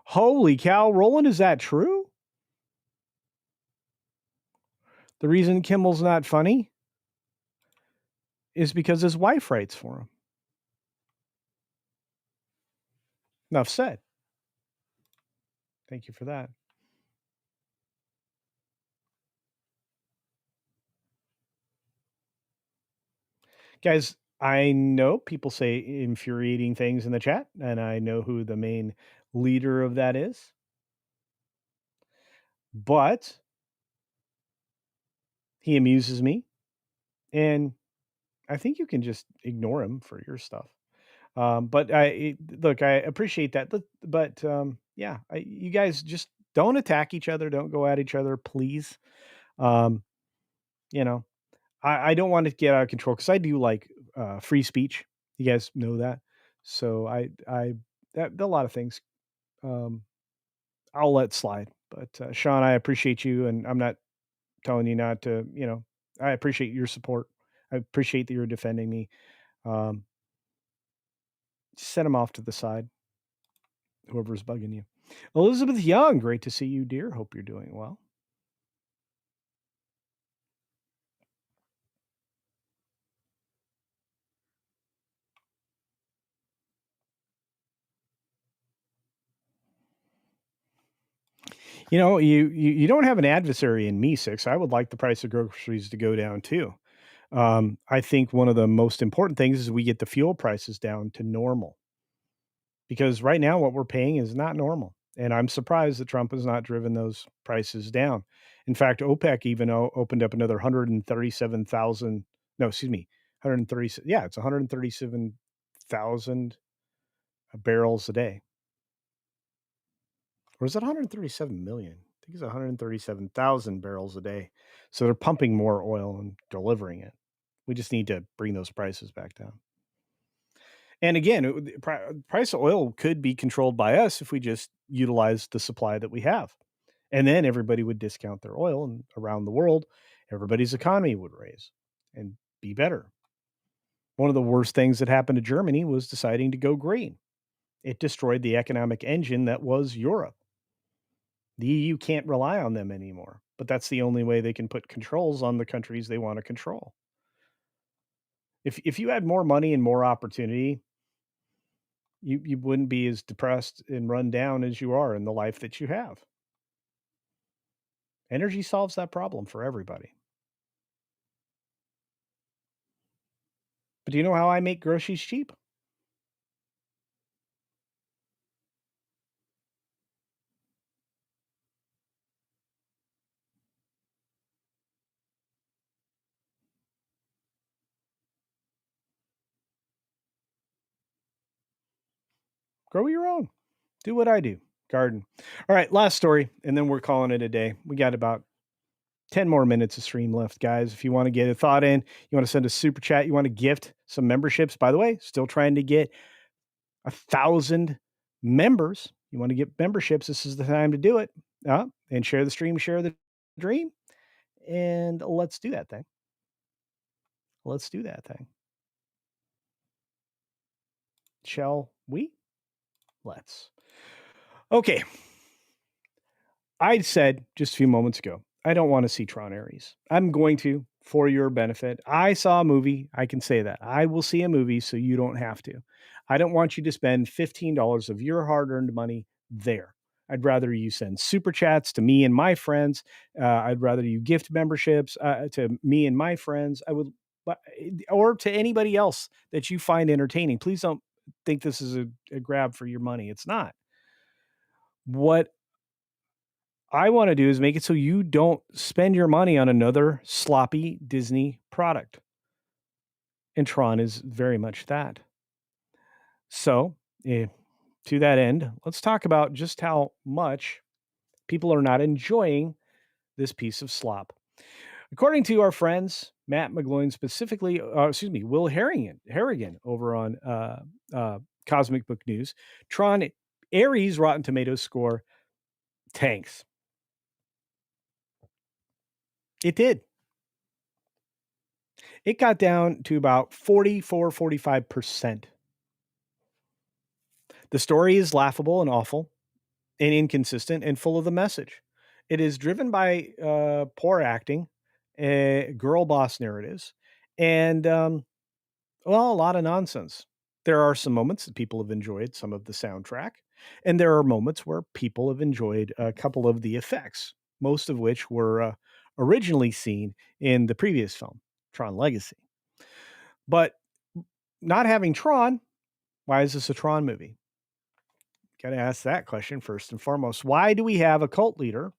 Holy cow, Roland, is that true? The reason Kimmel's not funny is because his wife writes for him. Enough said. Thank you for that. Guys, I know people say infuriating things in the chat, and I know who the main leader of that is. But he amuses me, and I think you can just ignore him for your stuff. But I appreciate that. But yeah, you guys just don't attack each other. Don't go at each other, please. You know, I don't want to get out of control because I do like free speech. You guys know that. So a lot of things I'll let slide. But Sean, I appreciate you, and I'm not telling you not to. I appreciate your support. I appreciate that you're defending me. Set him off to the side. Whoever's bugging you. Elizabeth Young, great to see you, dear. Hope you're doing well. You don't have an adversary in me, Six. I would like the price of groceries to go down too. I think one of the most important things is we get the fuel prices down to normal. Because right now what we're paying is not normal. And I'm surprised that Trump has not driven those prices down. In fact, OPEC even opened up another 137,000. No, excuse me, 130. Yeah, it's 137,000 barrels a day. Or is it 137 million? I think it's 137,000 barrels a day. So they're pumping more oil and delivering it, We just need to bring those prices back down. And again, the price of oil could be controlled by us if we just utilize the supply that we have. And then everybody would discount their oil, and around the world, everybody's economy would raise and be better. One of the worst things that happened to Germany was deciding to go green. It destroyed the economic engine that was Europe. The EU can't rely on them anymore, but that's the only way they can put controls on the countries they want to control. If you had more money and more opportunity, you wouldn't be as depressed and run down as you are in the life that you have. Energy solves that problem for everybody. But do you know how I make groceries cheap? Grow your own. Do what I do. Garden. All right, last story, and then we're calling it a day. We got about 10 more minutes of stream left, guys. If you want to get a thought in, you want to send a super chat, you want to gift some memberships. By the way, still trying to get 1,000 members. You want to get memberships, this is the time to do it. And share the stream, share the dream. And let's do that thing. Let's do that thing. Shall we? Let's. Okay. I said just a few moments ago, I don't want to see Tron Ares. I'm going to, for your benefit. I saw a movie. I can say that. I will see a movie so you don't have to. I don't want you to spend $15 of your hard-earned money there. I'd rather you send super chats to me and my friends. I'd rather you gift memberships to me and my friends. Or to anybody else that you find entertaining. Please don't think this is a grab for your money. It's not. What I want to do is make it so you don't spend your money on another sloppy Disney product. And Tron is very much that. So, to that end, let's talk about just how much people are not enjoying this piece of slop. According to our friends, Matt McGloin specifically, Will Harrigan over on Cosmic Book News, Tron Ares Rotten Tomatoes score tanks. It did. It got down to about 45%. The story is laughable and awful and inconsistent and full of the message. It is driven by poor acting, girl boss narratives, and, a lot of nonsense. There are some moments that people have enjoyed some of the soundtrack, and there are moments where people have enjoyed a couple of the effects, most of which were originally seen in the previous film, Tron Legacy. But not having Tron, why is this a Tron movie? Got to ask that question first and foremost. Why do we have a cult leader,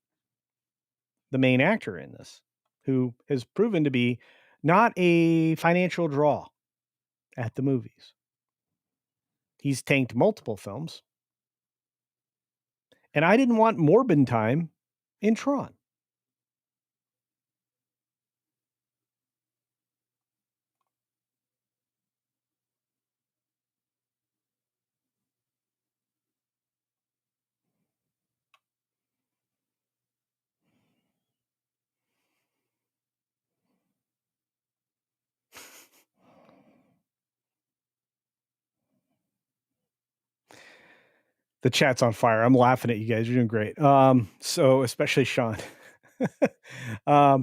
the main actor in this, who has proven to be not a financial draw at the movies? He's tanked multiple films. And I didn't want Morbin time in Tron. The chat's on fire. I'm laughing at you guys. You're doing great. So especially Sean. Yeah.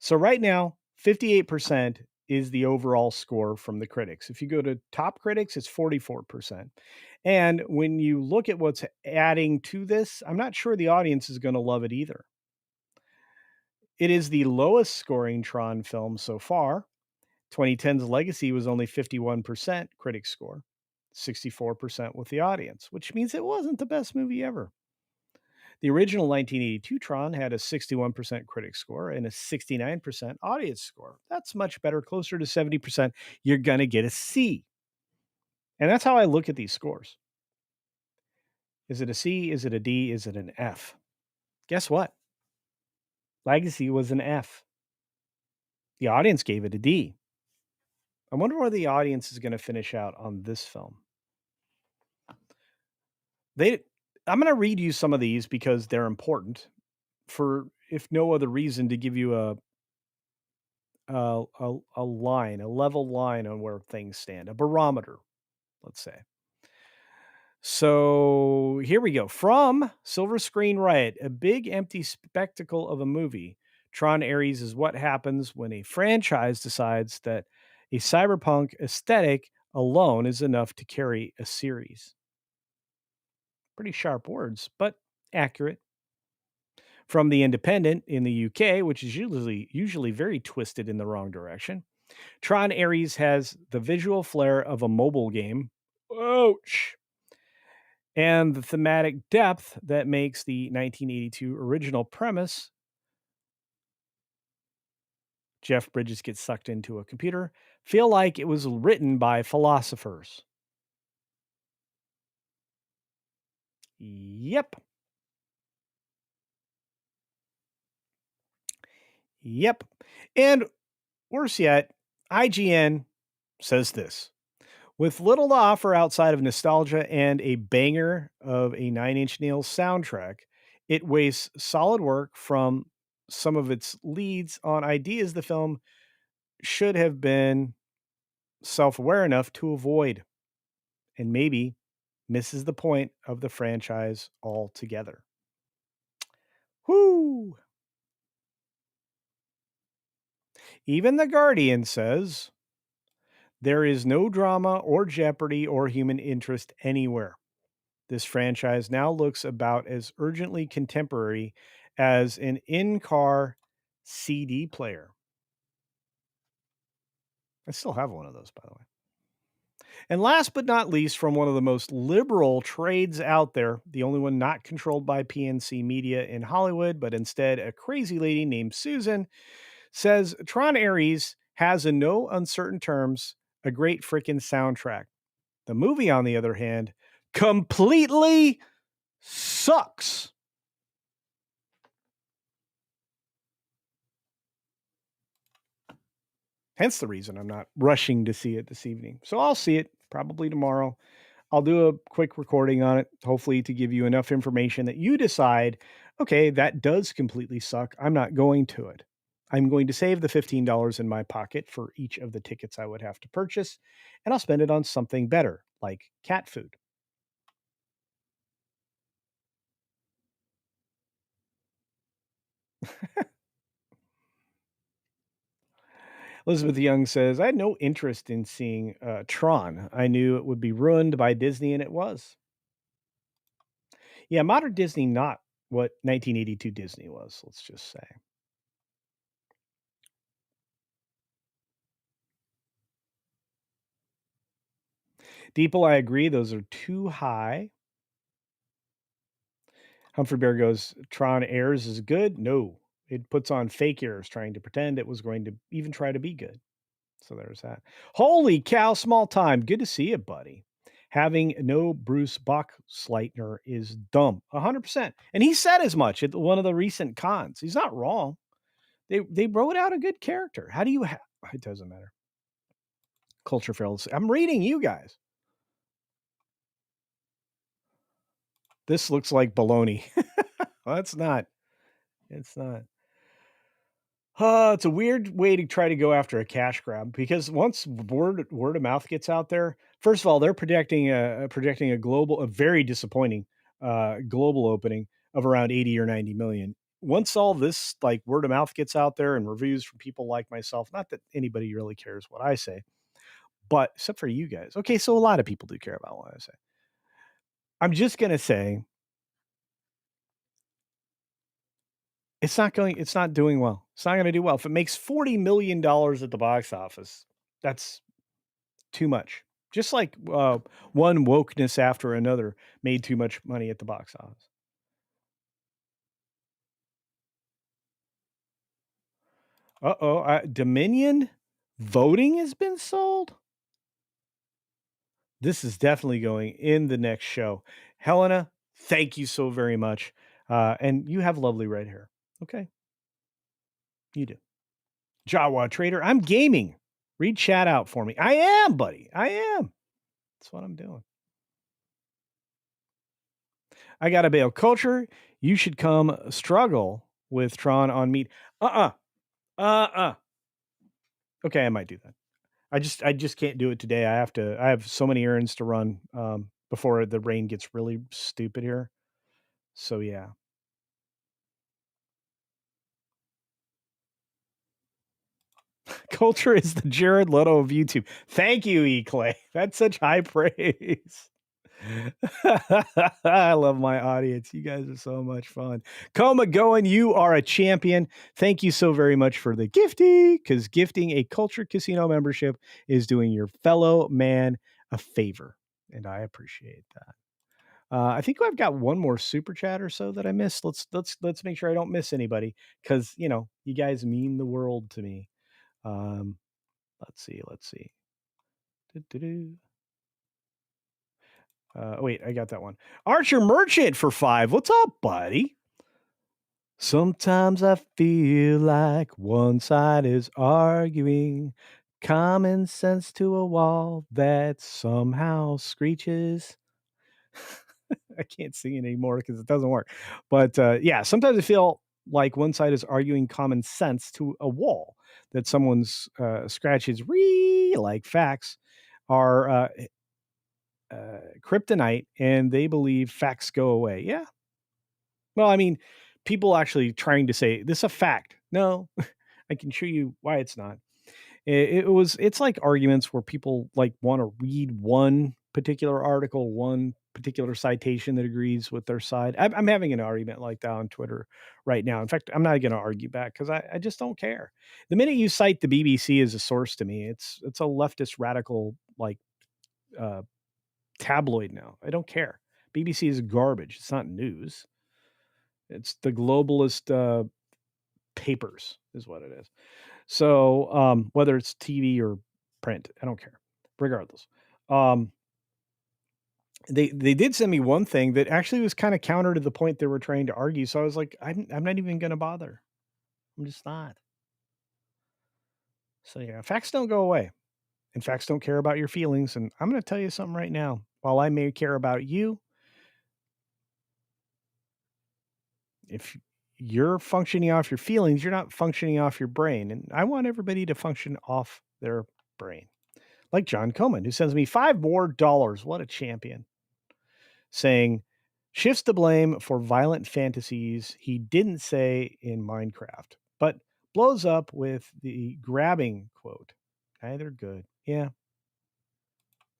So right now, 58% is the overall score from the critics. If you go to top critics, it's 44%. And when you look at what's adding to this, I'm not sure the audience is going to love it either. It is the lowest scoring Tron film so far. 2010's Legacy was only 51% critic score, 64% with the audience, which means it wasn't the best movie ever. The original 1982 Tron had a 61% critic score and a 69% audience score. That's much better, closer to 70%. You're going to get a C. And that's how I look at these scores. Is it a C? Is it a D? Is it an F? Guess what? Legacy was an F. The audience gave it a D. I wonder where the audience is going to finish out on this film. I'm going to read you some of these because they're important for, if no other reason, to give you a level line on where things stand, a barometer, let's say. So here we go. From Silver Screen Riot, a big empty spectacle of a movie. Tron Ares is what happens when a franchise decides that a cyberpunk aesthetic alone is enough to carry a series. Pretty sharp words, but accurate. From The Independent in the UK, which is usually very twisted in the wrong direction. Tron Ares has the visual flair of a mobile game. Ouch! And the thematic depth that makes the 1982 original premise, Jeff Bridges gets sucked into a computer, feel like it was written by philosophers. Yep. And worse yet, IGN says this. With little to offer outside of nostalgia and a banger of a Nine Inch Nails soundtrack, it wastes solid work from some of its leads on ideas the film should have been self-aware enough to avoid, and maybe misses the point of the franchise altogether. Whoo! Even The Guardian says, there is no drama or jeopardy or human interest anywhere. This franchise now looks about as urgently contemporary as an in-car CD player. I still have one of those, by the way. And last but not least, from one of the most liberal trades out there, the only one not controlled by PNC Media in Hollywood, but instead a crazy lady named Susan, says Tron Ares has, in no uncertain terms, a great freaking soundtrack. The movie, on the other hand, completely sucks. Hence the reason I'm not rushing to see it this evening. So I'll see it probably tomorrow. I'll do a quick recording on it, hopefully to give you enough information that you decide, okay, that does completely suck. I'm not going to it. I'm going to save the $15 in my pocket for each of the tickets I would have to purchase, and I'll spend it on something better, like cat food. Elizabeth Young says, I had no interest in seeing Tron. I knew it would be ruined by Disney, and it was. Yeah, modern Disney, not what 1982 Disney was, let's just say. Deeple, I agree. Those are too high. Humphrey Bear goes, Tron Airs is good. No, it puts on fake airs trying to pretend it was going to even try to be good. So there's that. Holy cow, small time. Good to see you, buddy. Having no Bruce Boxleitner is dumb. 100%. And he said as much at one of the recent cons. He's not wrong. They wrote out a good character. How do you it doesn't matter. Culture Fails. I'm reading you guys. This looks like baloney. Well, it's not. It's not. It's a weird way to try to go after a cash grab, because once word of mouth gets out there, first of all, they're projecting a very disappointing global opening of around 80 or 90 million. Once all this like word of mouth gets out there and reviews from people like myself, not that anybody really cares what I say, but except for you guys. Okay, so a lot of people do care about what I say. I'm just going to say it's not doing well. It's not going to do well. If it makes $40 million at the box office, that's too much. Just like one wokeness after another made too much money at the box office. Dominion voting has been sold. This is definitely going in the next show. Helena, thank you so very much. And you have lovely red hair. Okay. You do. Jawa Trader, I'm gaming. Read chat out for me. I am, buddy. I am. That's what I'm doing. I got to bail. Culture, you should come struggle with Tron on meat. Okay, I might do that. I just can't do it today. I have so many errands to run before the rain gets really stupid here. So yeah. Culture is the Jared Leto of YouTube. Thank you, E. Clay. That's such high praise. I love my audience. You guys are so much fun. Coma going, you are a champion. Thank you so very much for the gifting, because gifting a Culture Casino membership is doing your fellow man a favor, and I appreciate that. I think I've got one more super chat or so that I missed. Let's make sure I don't miss anybody, because you guys mean the world to me. Let's see. Wait, I got that one. Archer Merchant for 5. What's up, buddy? Sometimes I feel like one side is arguing common sense to a wall that somehow screeches. I can't sing it anymore because it doesn't work. But yeah, sometimes I feel like one side is arguing common sense to a wall that someone's scratches like facts are kryptonite, and they believe facts go away. Yeah. Well, I mean, people actually trying to say this is a fact. No, I can show you why it's not. It's like arguments where people like want to read one particular article, one particular citation that agrees with their side. I'm having an argument like that on Twitter right now. In fact, I'm not going to argue back because I just don't care. The minute you cite the BBC as a source to me, it's a leftist radical tabloid now. I don't care. BBC is garbage. It's not news. It's the globalist papers is what it is. So whether it's TV or print, I don't care. Regardless. They did send me one thing that actually was kind of counter to the point they were trying to argue. So I was like, I'm not even going to bother. I'm just not. So yeah, facts don't go away. And facts don't care about your feelings. And I'm going to tell you something right now. While I may care about you, if you're functioning off your feelings, you're not functioning off your brain. And I want everybody to function off their brain. Like John Coman, who sends me $5 more. What a champion. Saying, shifts the blame for violent fantasies he didn't say in Minecraft, but blows up with the grabbing quote. Neither good. Yeah.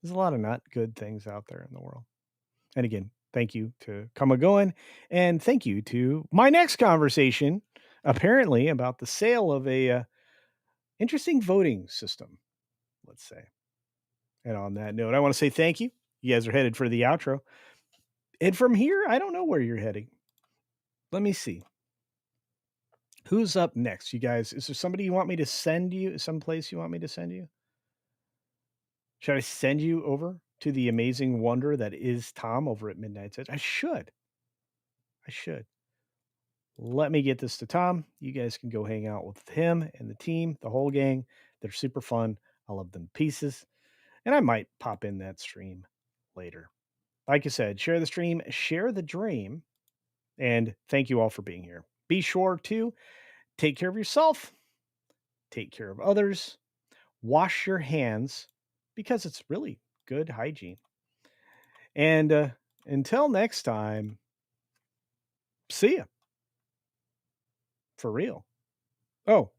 There's a lot of not good things out there in the world. And again, thank you to Kamagoan, and thank you to my next conversation, apparently about the sale of a interesting voting system, let's say. And on that note, I want to say thank you. You guys are headed for the outro. And from here, I don't know where you're heading. Let me see. Who's up next, you guys? Is there somebody you want me to send you? Someplace you want me to send you? Should I send you over to the amazing wonder that is Tom over at Midnight's Edge? I should. Let me get this to Tom. You guys can go hang out with him and the team, the whole gang. They're super fun. I love them to pieces. And I might pop in that stream later. Like I said, share the stream, share the dream. And thank you all for being here. Be sure to take care of yourself. Take care of others. Wash your hands, because it's really good hygiene. And until next time, see ya. For real. Oh,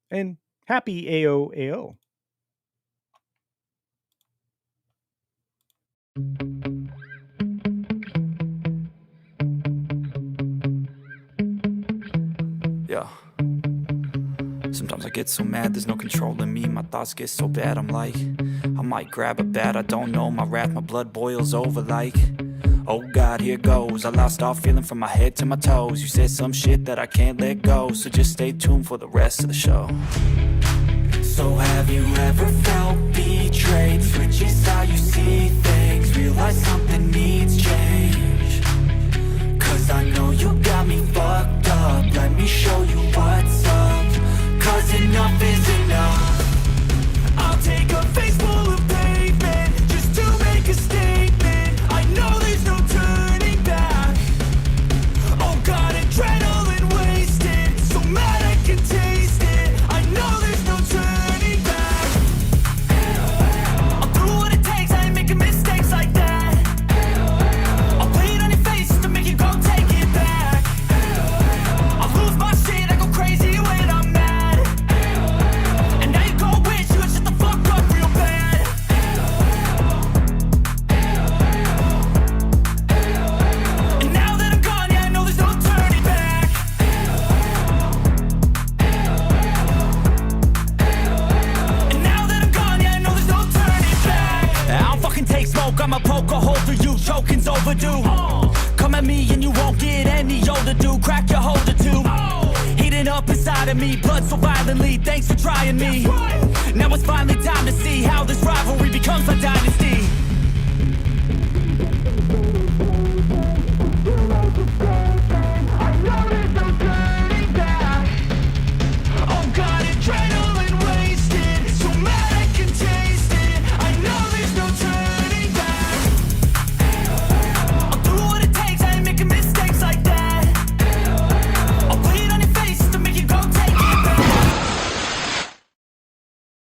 and happy AOAO. Yeah. Sometimes I get so mad, there's no controlling me. My thoughts get so bad, I'm like, I might grab a bat, I don't know. My wrath, my blood boils over like, oh God, here goes. I lost all feeling from my head to my toes. You said some shit that I can't let go, so just stay tuned for the rest of the show. So have you ever felt betrayed? Switches how you see things, realize something needs change. Cause I know you got me fucked up, let me show you what's up. Cause enough is for you, choking's overdue. Come at me and you won't get any older, dude. Crack your holder too. Heating up inside of me, blood so violently. Thanks for trying me. Now it's finally time to see how this rivalry becomes a dynasty.